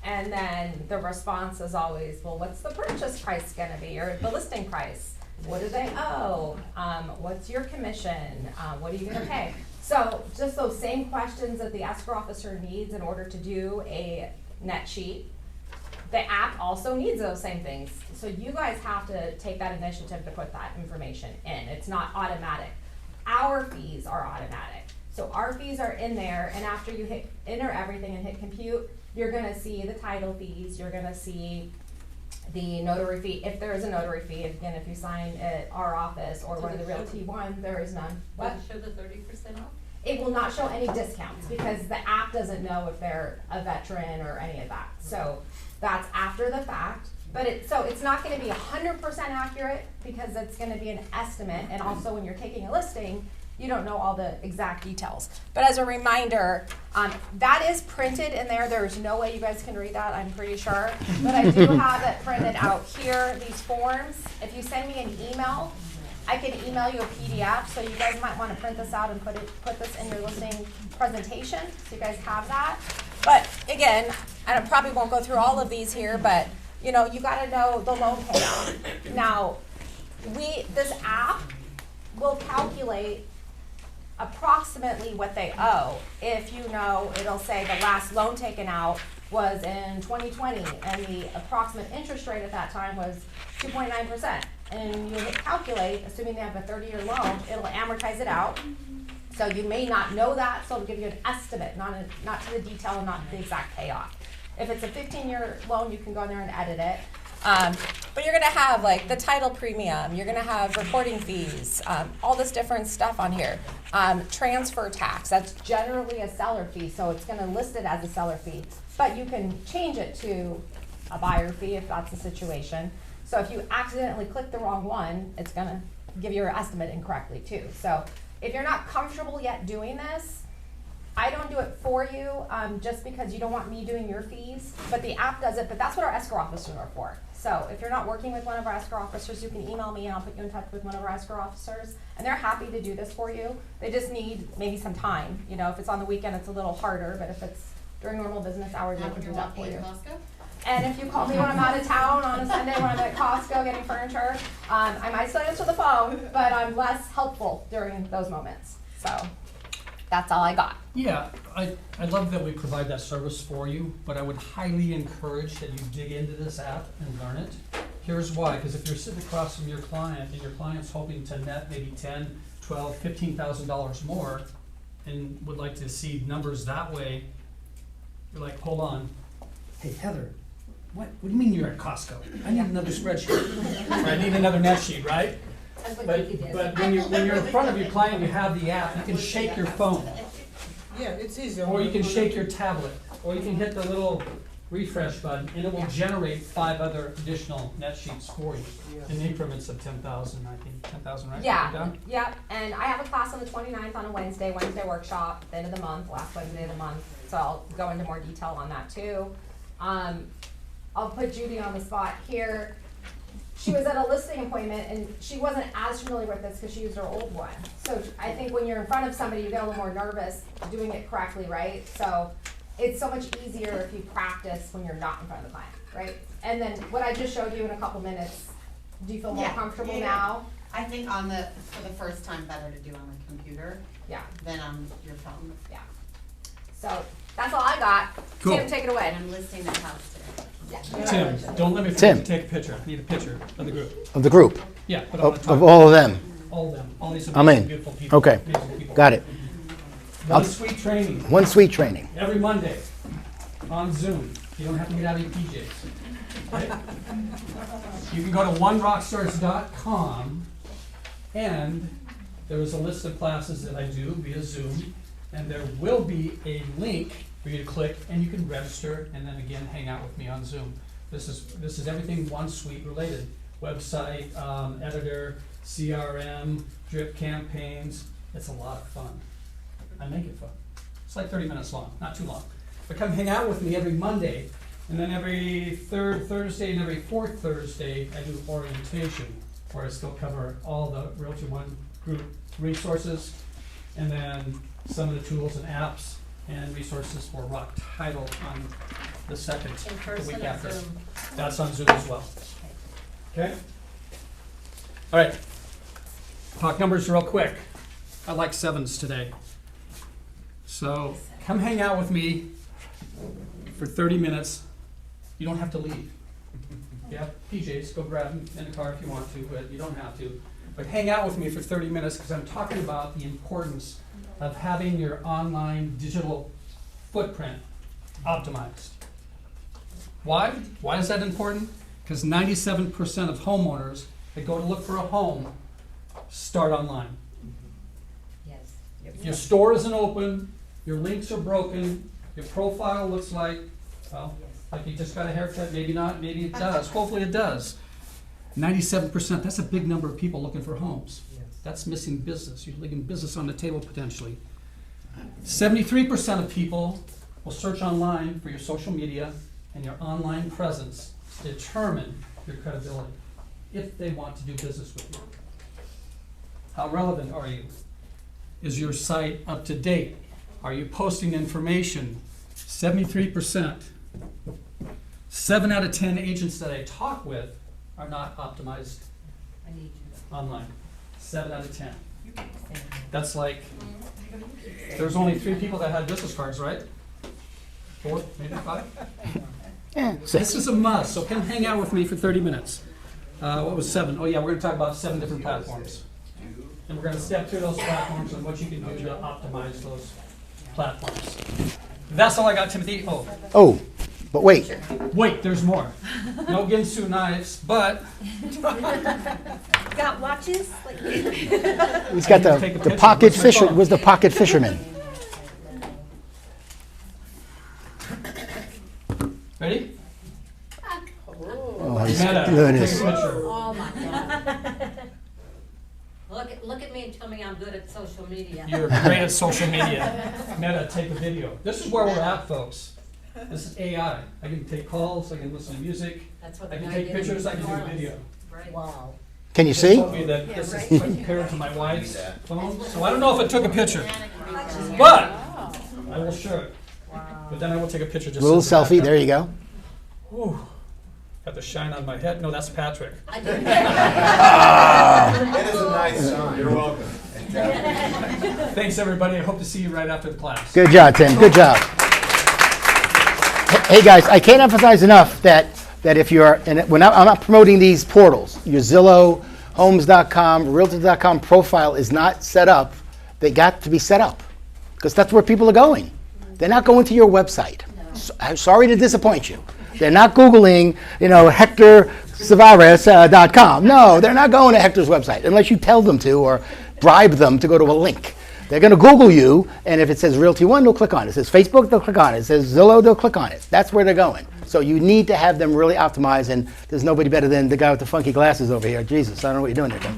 And then the response is always, well, what's the purchase price gonna be, or the listing price? What do they owe? What's your commission? What are you gonna pay? So just those same questions that the escrow officer needs in order to do a net sheet. The app also needs those same things. So you guys have to take that initiative to put that information in. It's not automatic. Our fees are automatic. So our fees are in there, and after you hit enter everything and hit compute, you're gonna see the title fees, you're gonna see the notary fee, if there is a notary fee. Again, if you sign at our office or one of the Realty One, there is none.
Will it show the 30% off?
It will not show any discounts because the app doesn't know if they're a veteran or any of that. So that's after the fact. But it's not gonna be 100% accurate because it's gonna be an estimate, and also when you're taking a listing, you don't know all the exact details. But as a reminder, that is printed in there. There's no way you guys can read that, I'm pretty sure. But I do have it printed out here, these forms. If you send me an email, I can email you a PDF, so you guys might want to print this out and put this in your listing presentation, so you guys have that. But again, I probably won't go through all of these here, but you know, you got to know the loan payout. Now, this app will calculate approximately what they owe. If you know, it'll say the last loan taken out was in 2020 and the approximate interest rate at that time was 2.9%. And you hit calculate, assuming they have a 30-year loan, it'll amortize it out. So you may not know that, so it'll give you an estimate, not to the detail and not the exact payoff. If it's a 15-year loan, you can go in there and edit it. But you're gonna have like the title premium, you're gonna have reporting fees, all this different stuff on here. Transfer tax, that's generally a seller fee, so it's gonna list it as a seller fee. But you can change it to a buyer fee if that's the situation. So if you accidentally click the wrong one, it's gonna give you your estimate incorrectly too. So if you're not comfortable yet doing this, I don't do it for you, just because you don't want me doing your fees, but the app does it, but that's what our escrow officers are for. So if you're not working with one of our escrow officers, you can email me and I'll put you in touch with one of our escrow officers, and they're happy to do this for you. They just need maybe some time, you know, if it's on the weekend, it's a little harder, but if it's during normal business hours, they can do that for you. And if you call me when I'm out of town on a Sunday when I'm at Costco getting furniture, I might still answer the phone, but I'm less helpful during those moments. So that's all I got.
Yeah, I love that we provide that service for you, but I would highly encourage that you dig into this app and learn it. Here's why, because if you're sitting across from your client and your client's hoping to net maybe $10, $12, $15,000 more and would like to see numbers that way, you're like, hold on. Hey, Heather, what do you mean you're at Costco? I need another spreadsheet. Or I need another net sheet, right?
That's what
But,
Kiki did.
but when you're in front of your client, you have the app, you can shake your phone.
Yeah, it's easy.
Or you can shake your tablet, or you can hit the little refresh button, and it will generate 5 other additional net sheets for you in increments of 10,000, I think, 10,000, right?
Yeah,
Done?
yep, and I have a class on the 29th on a Wednesday workshop, the end of the month, last Wednesday of the month, so I'll go into more detail on that too. I'll put Judy on the spot here. She was at a listing appointment and she wasn't as familiar with this because she used her old one. So I think when you're in front of somebody, you get a little more nervous doing it correctly, right? So it's so much easier if you practice when you're not in front of the client, right? And then what I just showed you in a couple minutes, do you feel more comfortable now?
I think for the first time, better to do on the computer
Yeah,
than on your phone.
yeah. So that's all I got.
Cool.
Tim, take it away.
And I'm listing the house today.
Yeah.
Tim, don't let me forget
Tim.
to take a picture. I need a picture of the group.
Of the group,
Yeah, put it on the
of
top.
all of them.
All of them, all these
I'm
amazing,
in.
beautiful people.
Okay,
amazing people.
got it.
One sweet training.
One sweet training.
Every Monday on Zoom. You don't have to get out of your PJs. Right? You can go to onerockstars.com, and there is a list of classes that I do via Zoom, and there will be a link for you to click, and you can register and then again hang out with me on Zoom. This is everything OneSuite related: website, editor, CRM, drip campaigns. It's a lot of fun. I make it fun. It's like 30 minutes long, not too long. But come hang out with me every Monday, and then every third Thursday and every fourth Thursday, I do orientation, where I still cover all the Realty One group resources, and then some of the tools and apps and resources for Rock Title on the second,
In
the
person
week
or
after.
Zoom?
That's on Zoom as well. Okay? All right. Talk numbers real quick. I like 7s today. So come hang out with me for 30 minutes. You don't have to leave. Yeah, PJs, go grab them in the car if you want to, but you don't have to. But hang out with me for 30 minutes because I'm talking about the importance of having your online digital footprint optimized. Why? Why is that important? Because 97% of homeowners that go to look for a home start online.
Yes.
If your store isn't open, your links are broken, your profile looks like, well, like you just got a haircut, maybe not, maybe it does, hopefully it does. 97%, that's a big number of people looking for homes. That's missing business. You're leaving business on the table potentially. 73% of people will search online for your social media and your online presence to determine your credibility if they want to do business with you. How relevant are you? Is your site up to date? Are you posting information? 73%. 7 out of 10 agents that I talk with are not optimized
I need you.
online. 7 out of 10. That's like, there's only 3 people that had business cards, right? 4, maybe 5?
Yeah,
This
6.
is a must, so come hang out with me for 30 minutes. What was 7? Oh yeah, we're gonna talk about 7 different platforms. And we're gonna step through those platforms and what you can do to optimize those platforms. That's all I got, Timothy. Oh,
Oh, but wait.
wait, there's more. No Ginsu knives, but
Got watches? Like,
He's got
I need to take a
the
picture.
pocket
Where's my
fisher.
phone?
Was the pocket fisherman?
ready?
Oh, his
Meta, take a
goodness.
picture.
Oh my God. Look at look at me and tell me I'm good at social media.
You're great at social media. Meta, take a video. This is where we're at, folks. This is AI. I can take calls, I can listen to music,
That's what
I
the
can
guy
take
did in
pictures, I can
New
do
Orleans.
video.
Right. Wow.
Can you
They
see?
told me that this is compared to my wife's phone, so I don't know if it took a picture. But I will show it. But then I will take a picture just.
Little
as a
selfie,
backup.
there you go.
Whew. Got the shine on my head. No, that's Patrick.
It is a nice sign. You're welcome.
Thanks, everybody. I hope to see you right after the class.
Good job, Tim. Good job. Hey guys, I can't emphasize enough that if you're, and I'm not promoting these portals. Your Zillow, Homes.com, Realtor.com profile is not set up. They got to be set up because that's where people are going. They're not going to your website. So, I'm sorry to disappoint you. They're not Googling, HectorSavares.com. No, they're not going to Hector's website unless you tell them to or bribe them to go to a link. They're going to Google you, and if it says Realty One, they'll click on it. It says Facebook, they'll click on it. It says Zillow, they'll click on it. That's where they're going. So you need to have them really optimized, and there's nobody better than the guy with the funky glasses over here. Jesus, I don't know what you're doing there, Tim,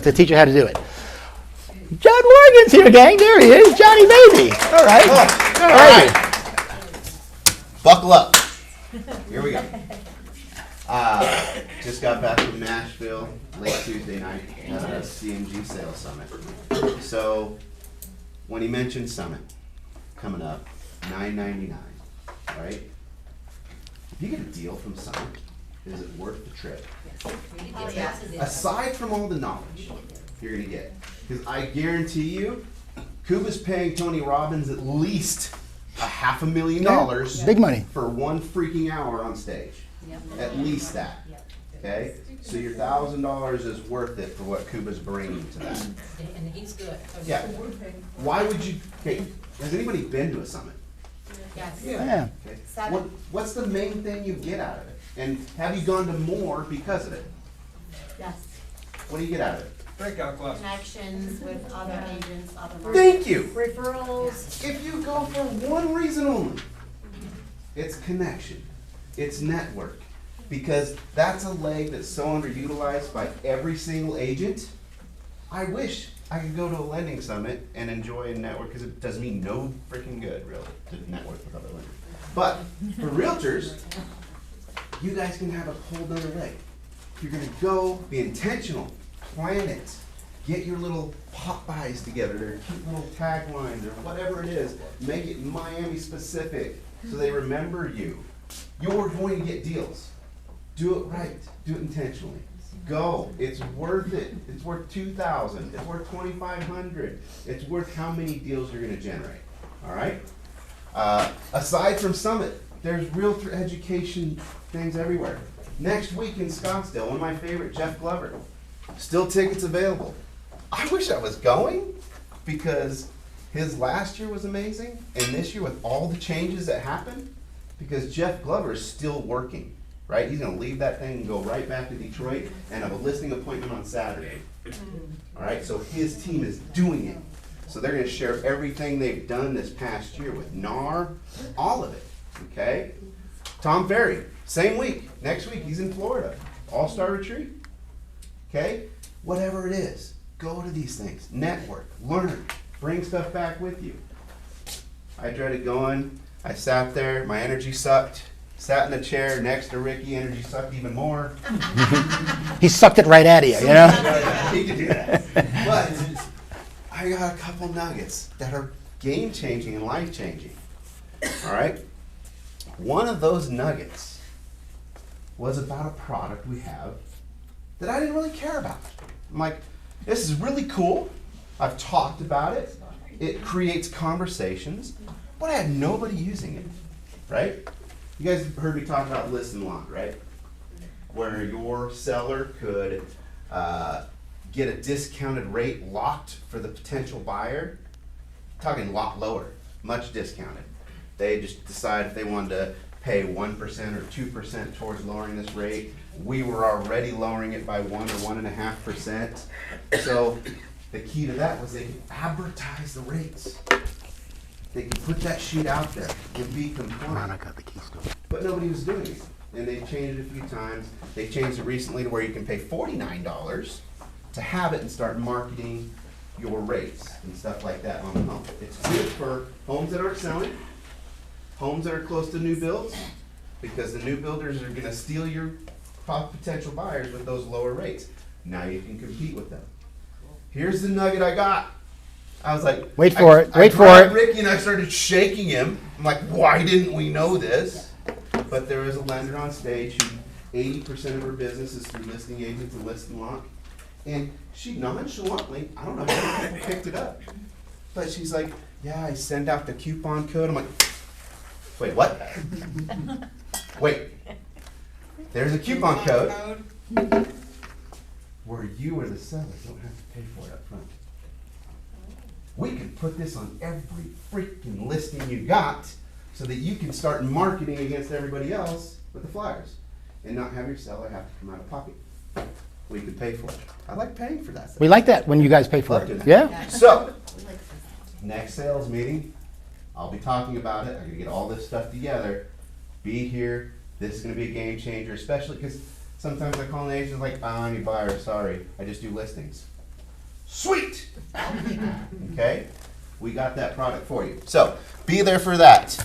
to teach you how to do it. John Morgan's here, gang. There he is, Johnny Baby. All right. All right.
Buckle up. Here we go. Just got back from Nashville late Tuesday night at a CMG sales summit. So when he mentioned summit coming up, $9.99, right? If you get a deal from Summit, is it worth the trip?
Yes.
Aside from all the knowledge you're gonna get, because I guarantee you, Cuba's paying Tony Robbins at least $500,000
Big money.
for one freaking hour on stage. At least that. Okay? So your $1,000 is worth it for what Cuba's bringing to that.
And he's good.
Yeah. Why would you? Okay. Has anybody been to a summit?
Yes.
Yeah.
Okay.
Seven.
What's the main thing you get out of it? And have you gone to more because of it?
Yes.
What do you get out of it?
Breakout class.
Connections with other agents, other markets.
Thank you.
Referrals.
If you go for one reason only, it's connection, it's network, because that's a leg that's so underutilized by every single agent. I wish I could go to a lending summit and enjoy a network, because it does me no freaking good, really, to network with other lenders. But for realtors, you guys can have a whole nother leg. You're gonna go, be intentional, plan it, get your little pop-bys together, their cute little taglines or whatever it is, make it Miami specific so they remember you. You're going to get deals. Do it right, do it intentionally. Go, it's worth it. It's worth $2,000, it's worth $2,500. It's worth how many deals you're gonna generate, all right? Aside from Summit, there's realtor education things everywhere. Next week in Scottsdale, one of my favorite, Jeff Glover. Still tickets available. I wish I was going because his last year was amazing, and this year with all the changes that happened, because Jeff Glover is still working, right? He's gonna leave that thing and go right back to Detroit and have a listing appointment on Saturday. All right, so his team is doing it. So they're gonna share everything they've done this past year with NAR, all of it, okay? Tom Ferry, same week, next week, he's in Florida, All-Star Retreat. Okay? Whatever it is, go to these things. Network, learn, bring stuff back with you. I dreaded going. I sat there, my energy sucked. Sat in the chair next to Ricky, energy sucked even more.
He sucked it right out of you, you know?
He could do that. But I got a couple nuggets that are game-changing and life-changing. All right? One of those nuggets was about a product we have that I didn't really care about. I'm like, this is really cool. I've talked about it. It creates conversations, but I had nobody using it, right? You guys have heard me talk about list and lock, right? Where your seller could get a discounted rate locked for the potential buyer. Talking a lot lower, much discounted. They just decide if they wanted to pay 1% or 2% towards lowering this rate. We were already lowering it by 1 or 1.5%. So the key to that was they could advertise the rates. They could put that sheet out there and be compliant.
I got the keys to it.
But nobody was doing it. And they changed it a few times. They changed it recently to where you can pay $49 to to have it and start marketing your rates and stuff like that on the home. It's good for homes that aren't selling, homes that are close to new builds, because the new builders are gonna steal your potential buyers with those lower rates. Now you can compete with them. Here's the nugget I got. I was like,
Wait for it.
I
Wait for
grabbed
it.
Ricky and I started shaking him. I'm like, why didn't we know this? But there is a lender on stage who 80% of her business is through listing agents and list and lock. And she nonchalantly, I don't know how people picked it up, but she's like, yeah, I send out the coupon code. I'm like, wait, what? Wait, there's a coupon code where you or the seller don't have to pay for it up front. We can put this on every freaking listing you got so that you can start marketing against everybody else with the flyers and not have your seller have to come out of pocket. We can pay for it. I like paying for that.
We like that when you guys pay for
Love
it.
doing that.
Yeah?
So, next sales meeting, I'll be talking about it. I'm gonna get all this stuff together. Be here. This is gonna be a game changer, especially because sometimes I call an agent like, I need buyers, sorry. I just do listings. Sweet! Okay? We got that product for you. So, be there for that.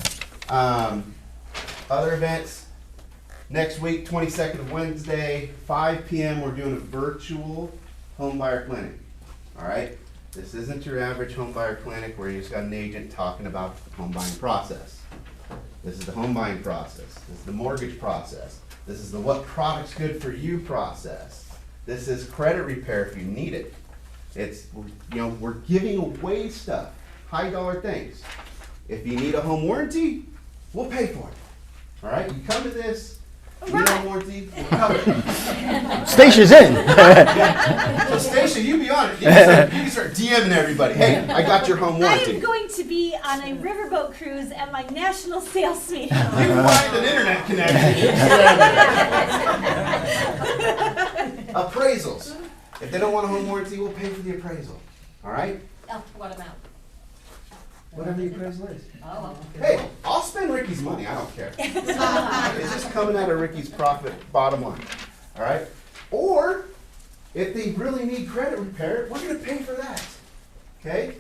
Other events, next week, 22nd of Wednesday, 5 p.m., we're doing a virtual home buyer clinic. All right? This isn't your average home buyer clinic where you just got an agent talking about the home buying process. This is the home buying process. This is the mortgage process. This is the what product's good for you process. This is credit repair if you need it. It's, you know, we're giving away stuff, high dollar things. If you need a home warranty, we'll pay for it. All right? You come to this, you need a home warranty, we'll cover it.
Stacia's in.
Yeah. So Stacia, you be on it. You can start DMing everybody. Hey, I got your home
I
warranty.
am going to be on a riverboat cruise at my national sales meeting.
You can find an internet connection. Appraisals. If they don't want a home warranty, we'll pay for the appraisal. All right?
What amount?
Whatever the appraisal is.
Oh,
Hey, I'll spend Ricky's money. I don't care. It's just coming out of Ricky's profit bottom line. All right? Or if they really need credit repair, we're going to pay for that. Okay?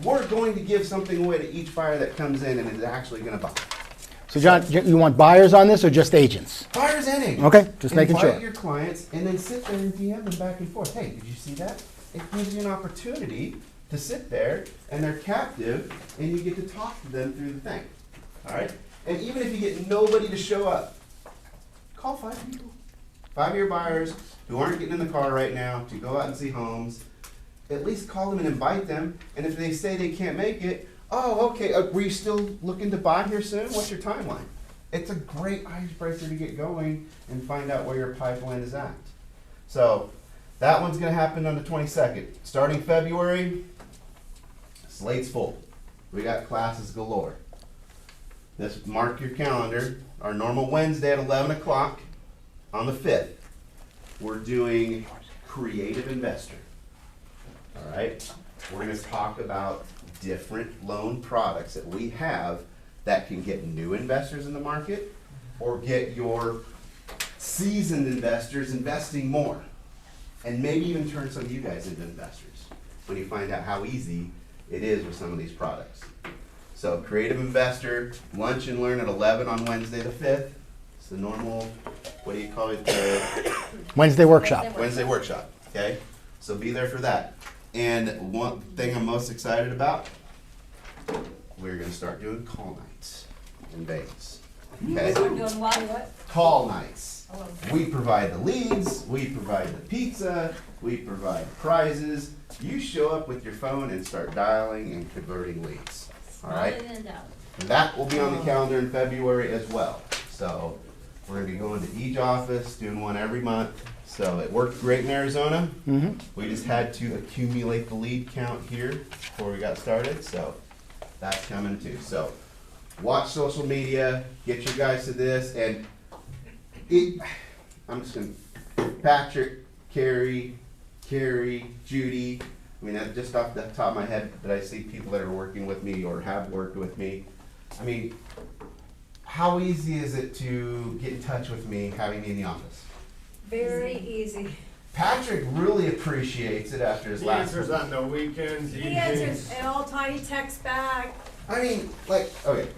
We're going to give something away to each buyer that comes in and is actually going to buy.
So John, you want buyers on this or just agents?
Buyers and agents.
Okay, just making sure.
Invite your clients and then sit there and DM them back and forth. Hey, did you see that? It gives you an opportunity to sit there and they're captive and you get to talk to them through the thing. All right? And even if you get nobody to show up, call 5 people. 5-year buyers who aren't getting in the car right now to go out and see homes. At least call them and invite them. And if they say they can't make it, oh, okay, were you still looking to buy here soon? What's your timeline? It's a great icebreaker to get going and find out where your pipeline is at. So that one's going to happen on the 22nd. Starting February, slate's full. We got classes galore. This, mark your calendar. Our normal Wednesday at 11 o'clock on the 5th, we're doing Creative Investor. All right? We're going to talk about different loan products that we have that can get new investors in the market or get your seasoned investors investing more and maybe even turn some of you guys into investors when you find out how easy it is with some of these products. So Creative Investor, lunch and learn at 11 on Wednesday the 5th. It's the normal, what do you call it?
Wednesday workshop.
Wednesday workshop, okay? So be there for that. And one thing I'm most excited about, we're gonna start doing call nights in Vegas. Okay?
We're doing what?
Call nights. We provide the leads, we provide the pizza, we provide prizes. You show up with your phone and start dialing and converting leads. All right? And that will be on the calendar in February as well. So we're gonna be going to each office, doing one every month. So it worked great in Arizona.
Mm-hmm.
We just had to accumulate the lead count here before we got started, so that's coming too. So watch social media, get your guys to this, and I'm just gonna, Patrick, Carrie, Judy, I mean, just off the top of my head, that I see people that are working with me or have worked with me. I mean, how easy is it to get in touch with me having me in the office?
Very easy.
Patrick really appreciates it after his
He
last
answers
one.
on the weekends,
He
evenings.
answers and all time, he texts back.
I mean, like, okay,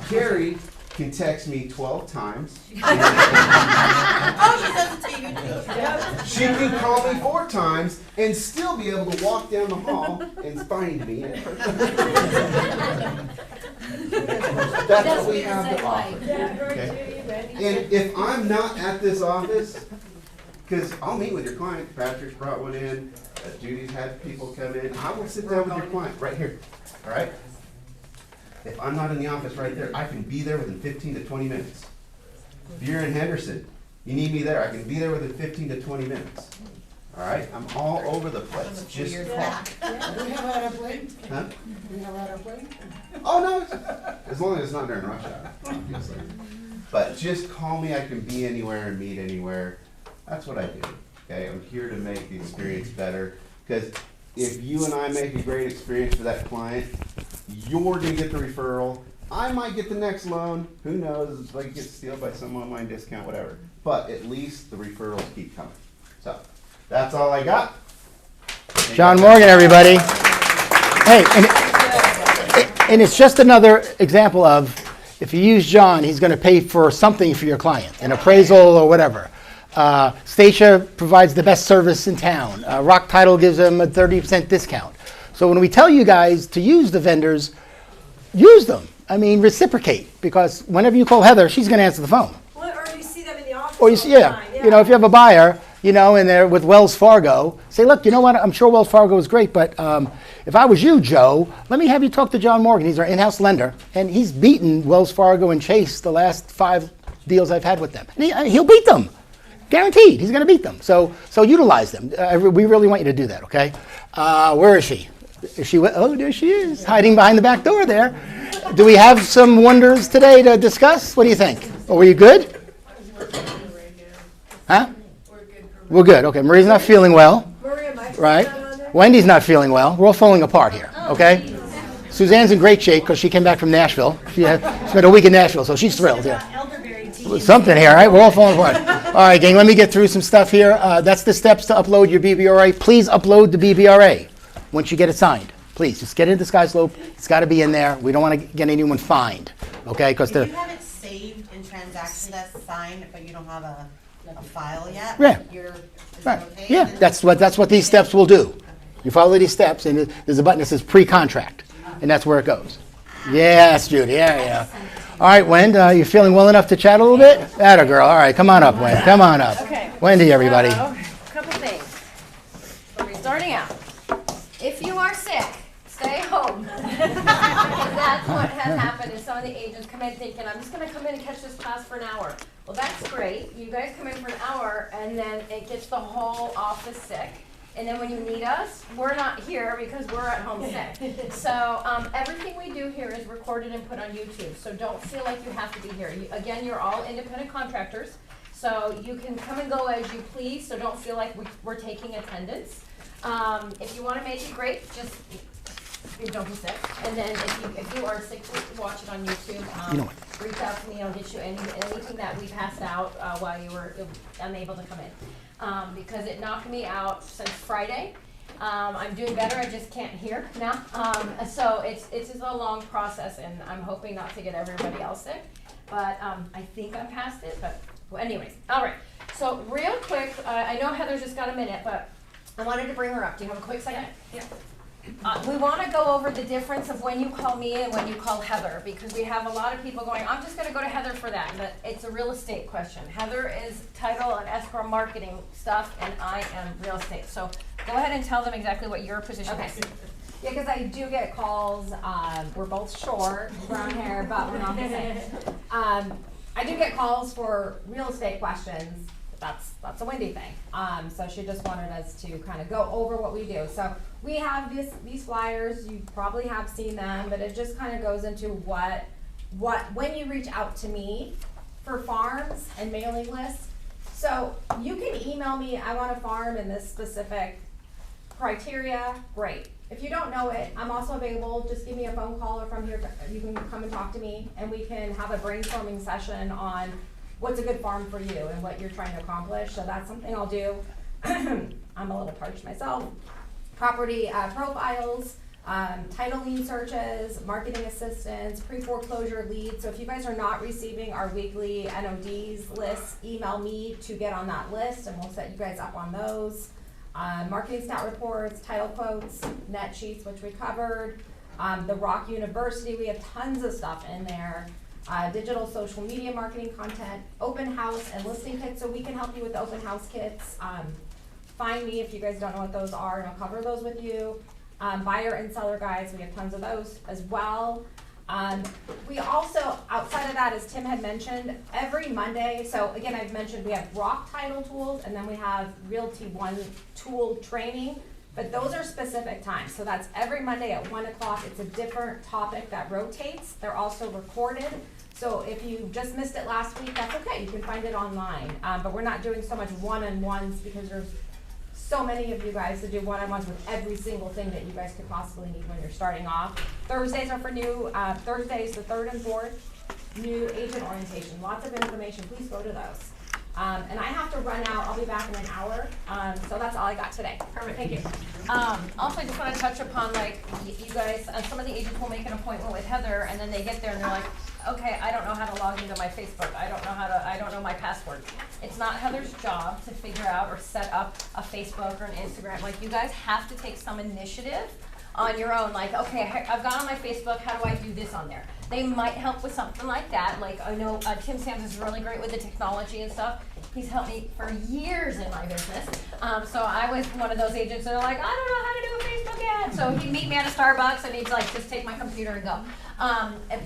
Carrie can text me 12 times.
Oh, she does it to you too.
She can call me 4 times and still be able to walk down the hall and find me. That's what we have to offer. Okay? And if I'm not at this office, because I'll meet with your client, Patrick's brought one in, Judy's had people come in, I will sit down with your client right here, all right? If I'm not in the office right there, I can be there within 15 to 20 minutes. If you're in Henderson, you need me there, I can be there within 15 to 20 minutes. All right, I'm all over the place, just call.
Do we have that up late?
Huh?
Do we have that up late?
Oh, no, as long as it's not during rush hour, obviously. But just call me, I can be anywhere and meet anywhere. That's what I do, okay? I'm here to make the experience better, because if you and I make a great experience for that client, you're gonna get the referral. I might get the next loan, who knows, it's like it gets stealed by some online discount, whatever. But at least the referrals keep coming. So, that's all I got.
John Morgan, everybody. Hey, and it's just another example of, if you use John, he's going to pay for something for your client, an appraisal or whatever. Stacia provides the best service in town. Rock Title gives them a 30% discount. So when we tell you guys to use the vendors, use them. I mean, reciprocate, because whenever you call Heather, she's going to answer the phone.
Well, or you see them in the office
Or you
all
see,
the
yeah,
time,
you know, if you have a buyer, you know, and they're with Wells Fargo, say, look, you know what, I'm sure Wells Fargo is great, but if I was you, Joe, let me have you talk to John Morgan. He's our in-house lender, and he's beaten Wells Fargo and Chase the last 5 deals I've had with them. And he'll beat them. Guaranteed, he's going to beat them. So utilize them. We really want you to do that, okay? Where is she? Is she? Oh, there she is, hiding behind the back door there. Do we have some wonders today to discuss? What do you think? Oh, were you good? Huh? We're good. Okay, Marie's not feeling well. Right? Wendy's not feeling well. We're all falling apart here, okay? Suzanne's in great shape because she came back from Nashville. She spent a week in Nashville, so she's thrilled, yeah. Something here, right? We're all falling apart. All right, gang, let me get through some stuff here. That's the steps to upload your BBRA. Please upload the BBRA once you get it signed. Please, just get it into SkySlope. It's got to be in there. We don't want to get anyone fined, okay? Because
If you have it saved in transaction that's signed, but you don't have a file yet,
Yeah.
is
Right.
it okay?
Yeah,
Then-
that's what these steps will do. You follow these steps, and there's a button that says pre-contract, and that's where it goes. Yes, Judy. Yeah. All right, Wendy, you feeling well enough to chat a little bit? Atta girl. All right, come on up, Wendy. Come on up.
Okay.
Wendy, everybody.
Couple things. Starting out, if you are sick, stay home. That's what has happened is some of the agents come in thinking, I'm just gonna come in and catch this class for an hour. Well, that's great. You guys come in for an hour and then it gets the whole office sick. And then when you need us, we're not here because we're at home sick. So everything we do here is recorded and put on YouTube. So don't feel like you have to be here. Again, you're all independent contractors. So you can come and go as you please. So don't feel like we're taking attendance. If you want to make it great, just don't be sick. And then if you are sick, watch it on YouTube. Reach out to me. I'll get you anything that we passed out while you were unable to come in. Because it knocked me out since Friday. I'm doing better, I just can't hear now. So it's just a long process, and I'm hoping not to get everybody else sick. But I think I'm past it, but anyways. All right, so real quick, I know Heather's just got a minute, but I wanted to bring her up. Do you have a quick second? Yeah. We want to go over the difference of when you call me and when you call Heather, because we have a lot of people going, I'm just going to go to Heather for that, but it's a real estate question. Heather is title and escrow marketing stuff, and I am real estate. So go ahead and tell them exactly what your position is.
Yeah, because I do get calls. We're both short, brown hair, but we're not the same. I do get calls for real estate questions. That's a Wendy thing. So she just wanted us to kind of go over what we do. So we have these flyers. You probably have seen them, but it just kind of goes into what when you reach out to me for farms and mailing lists. So you can email me, I want a farm in this specific criteria, great. If you don't know it, I'm also available. Just give me a phone call, or from here, you can come and talk to me, and we can have a brainstorming session on what's a good farm for you and what you're trying to accomplish. So that's something I'll do. I'm a little parched myself. Property profiles, title lien searches, marketing assistance, pre-foreclosure leads. So if you guys are not receiving our weekly NODs lists, email me to get on that list and we'll set you guys up on those. Marketing stat reports, title quotes, net sheets, which we covered. The Rock University, we have tons of stuff in there. Digital social media marketing content, open house and listing kits, so we can help you with the open house kits. Find me if you guys don't know what those are, and I'll cover those with you. Buyer and seller guides, we have tons of those as well. We also, outside of that, as Tim had mentioned, every Monday, so again, I've mentioned we have Rock title tools, and then we have Realty One tool training, but those are specific times. So that's every Monday at 1 o'clock. It's a different topic that rotates. They're also recorded. So if you just missed it last week, that's okay. You can find it online. But we're not doing so much one-on-ones because there's so many of you guys to do one-on-ones with every single thing that you guys could possibly need when you're starting off. Thursdays are for new, Thursdays, the 3rd and 4th, new agent orientation. Lots of information. Please go to those. And I have to run out. I'll be back in an hour. So that's all I got today. Perfect. Thank you.
Also, I just want to touch upon, like, you guys, some of the agents will make an appointment with Heather, and then they get there and they're like, okay, I don't know how to log into my Facebook. I don't know my password. It's not Heather's job to figure out or set up a Facebook or an Instagram. Like, you guys have to take some initiative on your own. Like, okay, I've got on my Facebook, how do I do this on there? They might help with something like that. Like, I know Tim Sams is really great with the technology and stuff. He's helped me for years in my business. So I was one of those agents that are like, I don't know how to do a Facebook ad. So he'd meet me at a Starbucks and he'd like, just take my computer and go.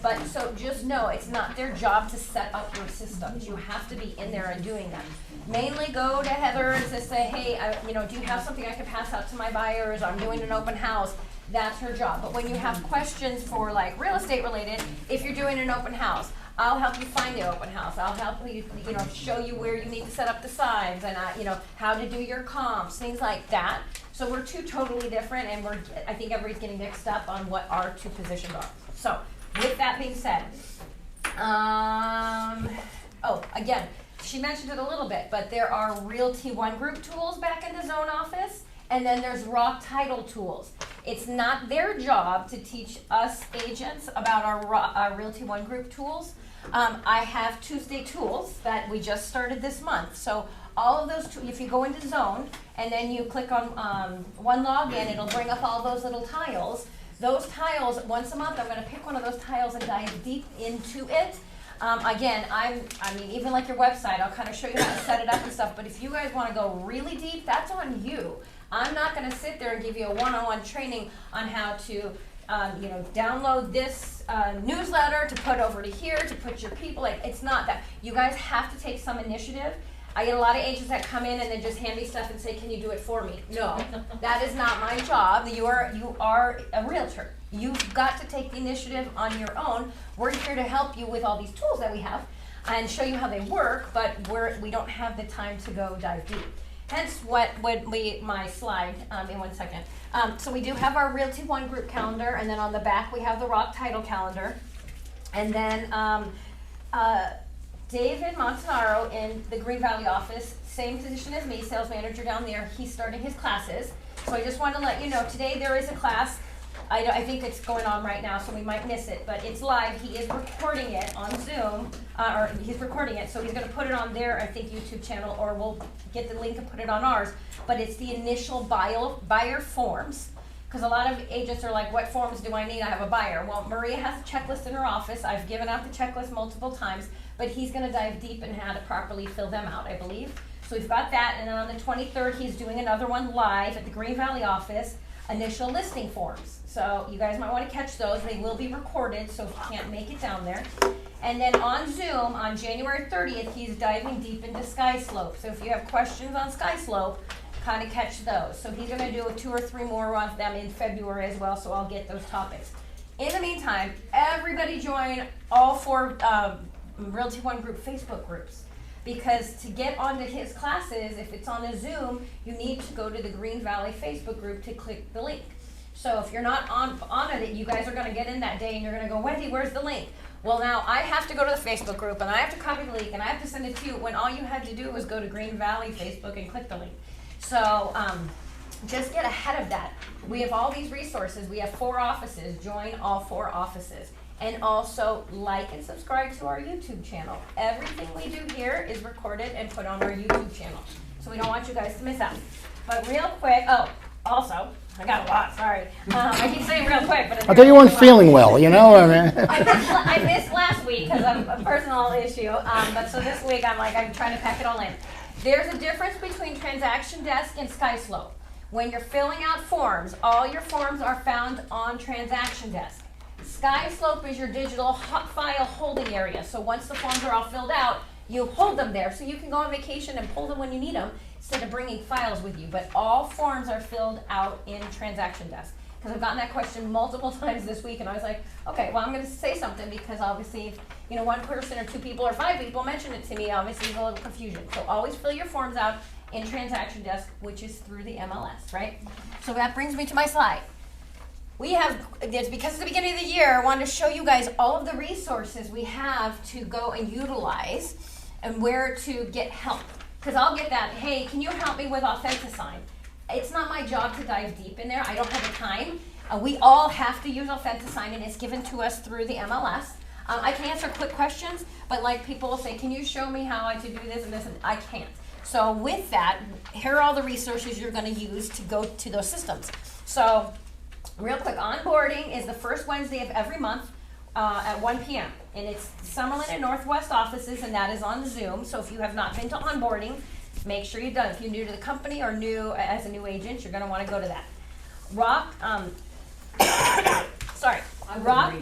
But so just know, it's not their job to set up your systems. You have to be in there and doing them. Mainly go to Heather and just say, hey, do you have something I can pass out to my buyers? I'm doing an open house. That's her job. But when you have questions for like real estate related, if you're doing an open house, I'll help you find the open house. I'll help you, show you where you need to set up the signs and, how to do your comps, things like that. So we're two totally different, and I think everybody's getting mixed up on what our two positions are. So with that being said, again, she mentioned it a little bit, but there are Realty One Group tools back in the zone office, and then there's Rock Title tools. It's not their job to teach us agents about our Realty One Group tools. I have Tuesday tools that we just started this month. So all of those, if you go into Zone and then you click on one login, it'll bring up all those little tiles. Those tiles, once a month, I'm going to pick one of those tiles and dive deep into it. Again, even like your website, I'll kind of show you how to set it up and stuff. But if you guys want to go really deep, that's on you. I'm not going to sit there and give you a one-on-one training on how to, download this newsletter to put over to here to put your people. Like, it's not that. You guys have to take some initiative. I get a lot of agents that come in and then just hand me stuff and say, "Can you do it for me?" No, that is not my job. You are a realtor. You've got to take the initiative on your own. We're here to help you with all these tools that we have and show you how they work, but we don't have the time to go dive deep. Hence my slide in 1 second. So we do have our Realty One Group calendar, and then on the back we have the Rock Title calendar. And then David Montanaro in the Green Valley office, same position as me, sales manager down there. He's starting his classes. So I just want to let you know, today there is a class. I think it's going on right now, so we might miss it, but it's live. He is recording it on Zoom, or he's recording it, so he's going to put it on their, I think, YouTube channel, or we'll get the link and put it on ours. But it's the initial buyer forms, because a lot of agents are like, what forms do I need? I have a buyer. Well, Maria has a checklist in her office. I've given out the checklist multiple times, but he's going to dive deep in how to properly fill them out, I believe. So we've got that, and then on the 23rd, he's doing another one live at the Green Valley office, initial listing forms. So you guys might want to catch those. They will be recorded, so if you can't make it down there. And then on Zoom, on January 30th, he's diving deep into Sky Slope. So if you have questions on Sky Slope, kind of catch those. So he's going to do 2 or 3 more of them in February as well, so I'll get those topics. In the meantime, everybody join all 4 Realty One Group Facebook groups. Because to get onto his classes, if it's on a Zoom, you need to go to the Green Valley Facebook group to click the link. So if you're not on it, you guys are going to get in that day and you're going to go, "Wendy, where's the link?" Well, now I have to go to the Facebook group and I have to copy the link and I have to send it to you when all you had to do was go to Green Valley Facebook and click the link. So, just get ahead of that. We have all these resources. We have 4 offices. Join all 4 offices. And also like and subscribe to our YouTube channel. Everything we do here is recorded and put on our YouTube channel. So we don't want you guys to miss out. But real quick, also, I got a lot, sorry. I keep saying real quick, but it's
I thought you weren't feeling well, you know? I mean.
I missed last week because of a personal issue, but so this week I'm trying to pack it all in. There's a difference between Transaction Desk and SkySlope. When you're filling out forms, all your forms are found on Transaction Desk. SkySlope is your digital file holding area. So once the forms are all filled out, you hold them there so you can go on vacation and pull them when you need them instead of bringing files with you. But all forms are filled out in Transaction Desk. Because I've gotten that question multiple times this week, and I was like, okay, well, I'm going to say something because obviously, if, one person or 2 people or 5 people mention it to me, obviously there's a little confusion. So always fill your forms out in Transaction Desk, which is through the MLS, right? So that brings me to my slide. Because it's the beginning of the year, I wanted to show you guys all of the resources we have to go and utilize and where to get help. Because I'll get that, hey, can you help me with AuthentiSign? It's not my job to dive deep in there. I don't have the time. We all have to use AuthentiSign, and it's given to us through the MLS. I can answer quick questions, but like people will say, can you show me how to do this and this? And I can't. So with that, here are all the resources you're going to use to go to those systems. So real quick, onboarding is the first Wednesday of every month at 1 p.m. And it's Summerlin and Northwest offices, and that is on Zoom. So if you have not been to onboarding, make sure you've done it. If you're new to the company or new as a new agent, you're going to want to go to that. Rock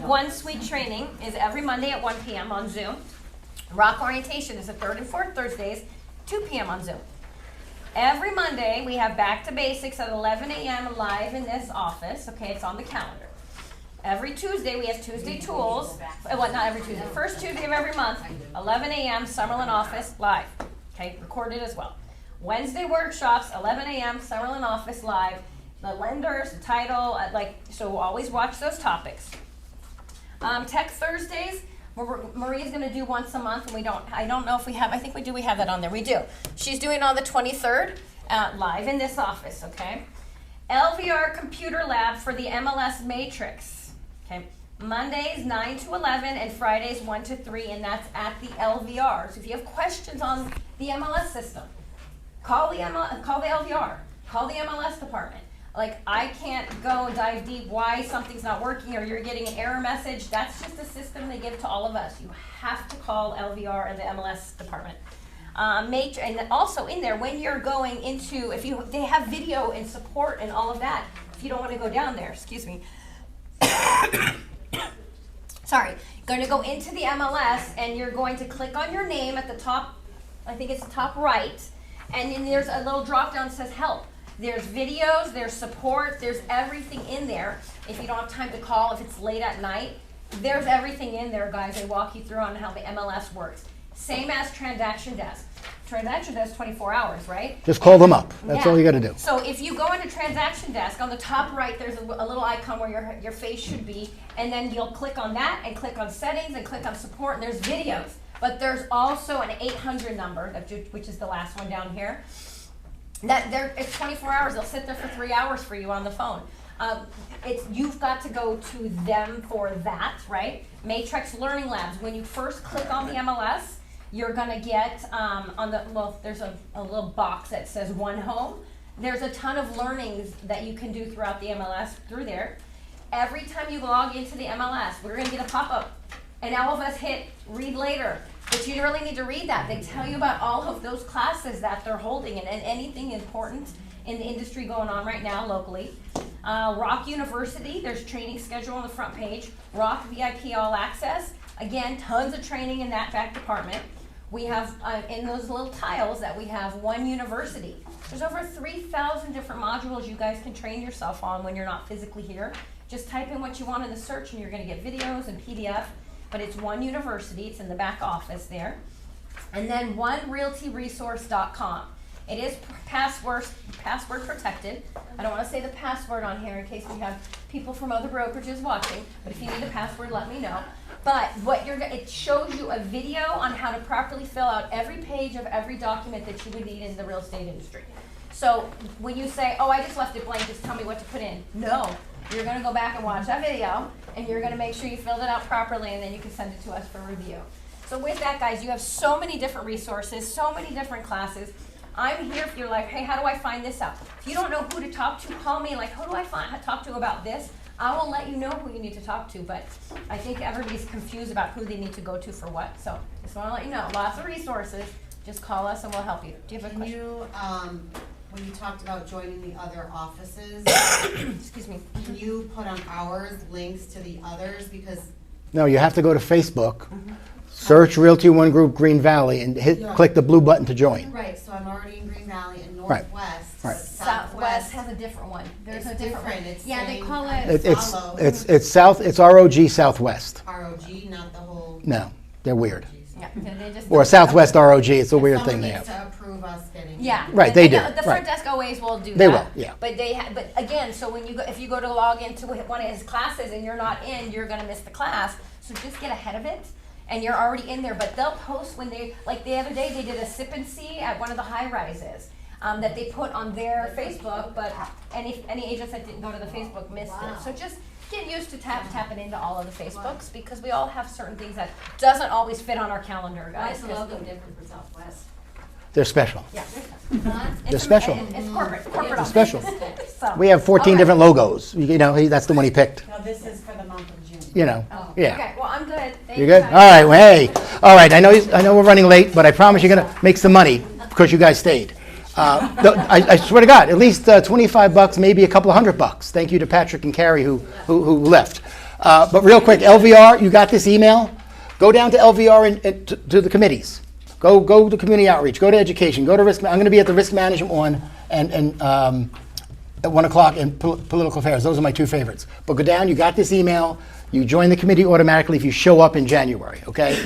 One Suite training is every Monday at 1 p.m. on Zoom. Rock orientation is the 3rd and 4th Thursdays, 2 p.m. on Zoom. Every Monday, we have Back to Basics at 11 a.m. live in this office. Okay, it's on the calendar. Every Tuesday, we have Tuesday Tools. Well, not every Tuesday. First Tuesday of every month, 11 a.m. Summerlin office live. Okay, recorded as well. Wednesday workshops, 11 a.m. Summerlin office live. The lenders, the title, so always watch those topics. Tech Thursdays, Maria's going to do once a month, and I don't know if we have, I think we have that on there. We do. She's doing on the 23rd, live in this office, okay? LVR Computer Lab for the MLS Matrix, okay? Mondays 9 to 11 and Fridays 1 to 3, and that's at the LVR. So if you have questions on the MLS system, call the LVR, call the MLS department. I can't go and dive deep why something's not working or you're getting an error message. That's just a system they give to all of us. You have to call LVR and the MLS department. And also in there, when you're going into, they have video and support and all of that. If you don't want to go down there, excuse me. Sorry, going to go into the MLS and you're going to click on your name at the top, I think it's the top right, and then there's a little drop down that says help. There's videos, there's support, there's everything in there. If you don't have time to call, if it's late at night, there's everything in there, guys. They walk you through on how the MLS works. Same as Transaction Desk. Transaction Desk 24 hours, right?
Just call them up. That's all you got to do.
So if you go into Transaction Desk, on the top right, there's a little icon where your face should be, and then you'll click on that and click on settings and click on support, and there's videos. But there's also an 800 number, which is the last one down here. It's 24 hours. They'll sit there for 3 hours for you on the phone. You've got to go to them for that, right? Matrix Learning Labs. When you first click on the MLS, you're gonna get there's a little box that says One Home. There's a ton of learnings that you can do throughout the MLS through there. Every time you log into the MLS, we're gonna get a pop-up, and all of us hit read later. But you really need to read that. They tell you about all of those classes that they're holding and anything important in the industry going on right now locally. Rock University, there's training schedule on the front page. Rock VIP All Access, again, tons of training in that back department. We have, in those little tiles that we have, One University. There's over 3,000 different modules you guys can train yourself on when you're not physically here. Just type in what you want in the search and you're gonna get videos and PDF. But it's One University, it's in the back office there. And then OneRealtyResource.com. It is password protected. I don't want to say the password on here in case we have people from other brokerages watching, but if you need a password, let me know. But it shows you a video on how to properly fill out every page of every document that you would need in the real estate industry. So when you say, oh, I just left it blank, just tell me what to put in. No, you're gonna go back and watch that video, and you're gonna make sure you filled it out properly, and then you can send it to us for review. So with that, guys, you have so many different resources, so many different classes. I'm here if you're like, hey, how do I find this out? If you don't know who to talk to, call me, like, who do I talk to about this? I will let you know who you need to talk to, but I think everybody's confused about who they need to go to for what. So just wanna let you know, lots of resources. Just call us and we'll help you. Do you have a question?
When you talked about joining the other offices,
Excuse me.
can you put on ours links to the others? Because
No, you have to go to Facebook, search Realty One Group Green Valley, and click the blue button to join.
right, so I'm already in Green Valley and
Right.
Northwest.
Right.
but
Southwest has a different one. There's
It's
a different one.
different. It's
Yeah, they
saying-
call it.
It's ROG Southwest.
ROG, not the whole.
No, they're weird.
Yeah, they just.
Or Southwest ROG, it's a weird thing they
Someone needs
have.
to approve us getting.
Yeah.
Right,
and
they
I
do,
know The front
right.
desk always will do that.
They will, yeah.
But but again, so when you go, if you go to log into one of his classes and you're not in, you're gonna miss the class. So just get ahead of it, and you're already in there. But they'll post when they, like the other day, they did a sip and see at one of the high rises. That they put on their Facebook, but any agents that didn't go to the Facebook missed it. So just get used to tapping into all of the Facebooks, because we all have certain things that doesn't always fit on our calendar,
Why
guys.
is the logo different for Southwest?
They're special.
Yeah.
They're special.
It's corporate.
It's special.
So,
We have 14
all right.
different logos. You know, that's the one he picked.
No, this is for the month of June.
You know,
Oh,
yeah.
Okay, well, I'm good. Thank
You
you
good?
guys.
All right, well, hey. All right, I know we're running late, but I promise you're going to make some money because you guys stayed. I swear to God, at least $25, maybe a couple of $100. Thank you to Patrick and Carrie who left. But real quick, LVR, you got this email? Go down to LVR and to the committees. Go to community outreach. Go to education. Go to risk. I'm going to be at the risk management one and at 1 o'clock in political affairs. Those are my two favorites. But go down. You got this email. You join the committee automatically if you show up in January. Okay.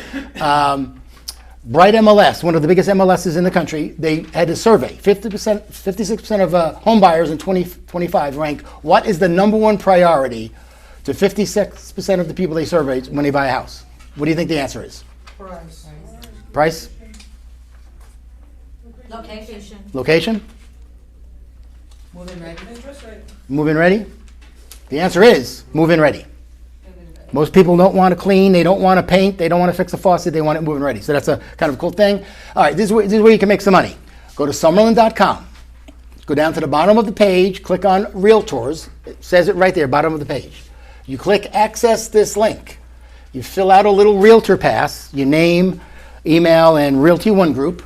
Bright MLS, one of the biggest MLSs in the country, they had a survey. 56% of home buyers in 2025 ranked what is the number one priority to 56% of the people they surveyed when they buy a house. What do you think the answer is?
Price.
Price?
Location.
Location?
Move-in ready.
Move-in ready? The answer is move-in ready. Most people don't want to clean, they don't want to paint, they don't want to fix a faucet, they want it moving ready. So that's a kind of cool thing. All right, this is where you can make some money. Go to Summerlin.com. Go down to the bottom of the page, click on Realtors. It says it right there, bottom of the page. You click Access this link. You fill out a little realtor pass, your name, email, and Realty One Group.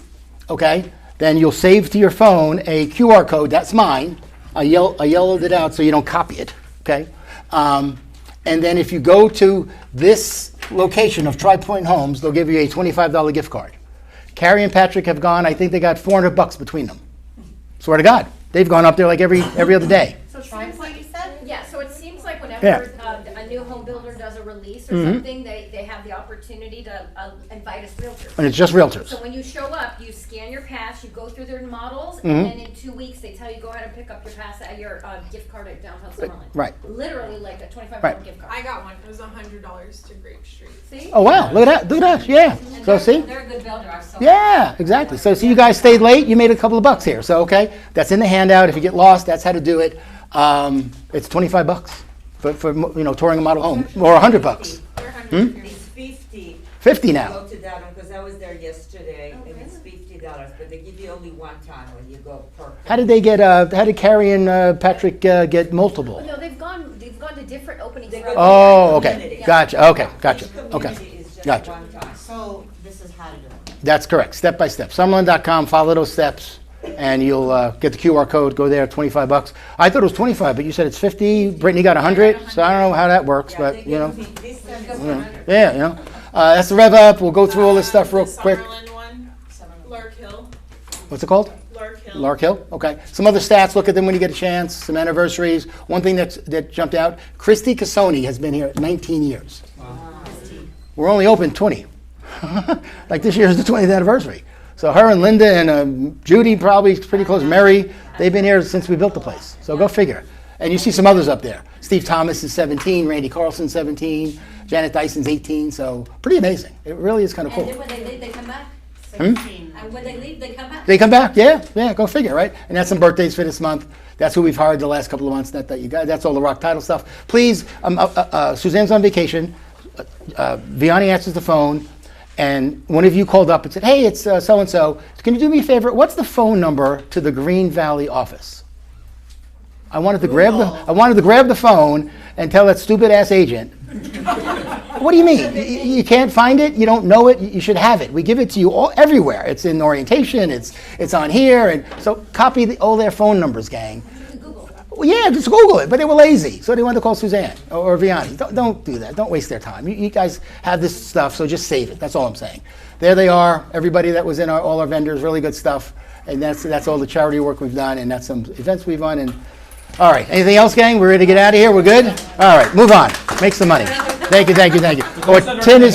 Okay? Then you'll save to your phone a QR code. That's mine. I yellowed it out so you don't copy it. Okay? And then if you go to this location of Tri Point Homes, they'll give you a $25 gift card. Carrie and Patrick have gone, I think they got $400 between them. Swear to God. They've gone up there like every other day.
So it
Try
seems
what
like,
you said?
yeah, so it seems like whenever
Yeah.
a new home builder does a release or
Mhm.
something, they have the opportunity to invite us realtors.
And it's just realtors.
So when you show up, you scan your pass, you go through their models,
Mhm.
and then in 2 weeks, they tell you, go ahead and pick up your pass, your gift card at Downtown Summerlin.
Right.
Literally like a $25
Right.
gift card.
I got one. It was $100 to Grape Street.
See?
Oh, wow. Look at that. Look at that. Yeah.
And
So
they're-
see?
They're a good builder, I've sold.
Yeah, exactly. So see, you guys stayed late. You made a couple of bucks here. So, okay. That's in the handout. If you get lost, that's how to do it. It's $25 for touring a model home, or $100.
It's 50.
50
Go
now.
to that one, because I was there yesterday, and it's $50, but they give you only one time when you go per.
How did they get? How did Carrie and Patrick get multiple?
No, they've gone to different openings.
They
throughout
go
the
Oh,
different
okay.
communities.
Gotcha. Okay. Gotcha.
Each
Okay.
community is just
Gotcha.
one time.
So this is how to do it.
That's correct. Step by step. Summerlin.com. Follow those steps, and you'll get the QR code. Go there. $25. I thought it was 25, but you said it's 50. Brittany got 100. So I don't know how that works,
Yeah,
but
they
you know.
give me this time.
Yeah. That's the rev up. We'll go through all this stuff real quick.
Summerlin one, Lark Hill,
What's it called?
Lark Hill.
Lark Hill. Okay. Some other stats. Look at them when you get a chance. Some anniversaries. One thing that jumped out. Christy Casoni has been here 19 years. We're only open 20. Like this year is the 20th anniversary. So her and Linda and Judy probably pretty close. Mary, they've been here since we built the place. So go figure. And you see some others up there. Steve Thomas is 17. Randy Carlson 17. Janet Dyson's 18. So pretty amazing. It really is kind of
And
cool.
then when they leave, they come back. And when they leave, they come back?
They come back, yeah, go figure, right? And that's some birthdays for this month. That's who we've hired the last couple of months. That you guys. That's all the rock title stuff. Please, Suzanne's on vacation. Vianney answers the phone, and one of you called up and said, "Hey, it's so and so. Can you do me a favor? What's the phone number to the Green Valley office?" I wanted to grab the phone and tell that stupid ass agent. What do you mean? You can't find it? You don't know it? You should have it. We give it to you everywhere. It's in orientation. It's on here. And so copy all their phone numbers, gang. Well, yeah, just Google it. But they were lazy, so they wanted to call Suzanne or Vianney. Don't do that. Don't waste their time. You guys have this stuff, so just save it. That's all I'm saying. There they are. Everybody that was in all our vendors, really good stuff. And that's all the charity work we've done, and that's some events we've run. And all right, anything else, gang? We're ready to get out of here. We're good. All right, move on. Make some money. Thank you. Oh, tin is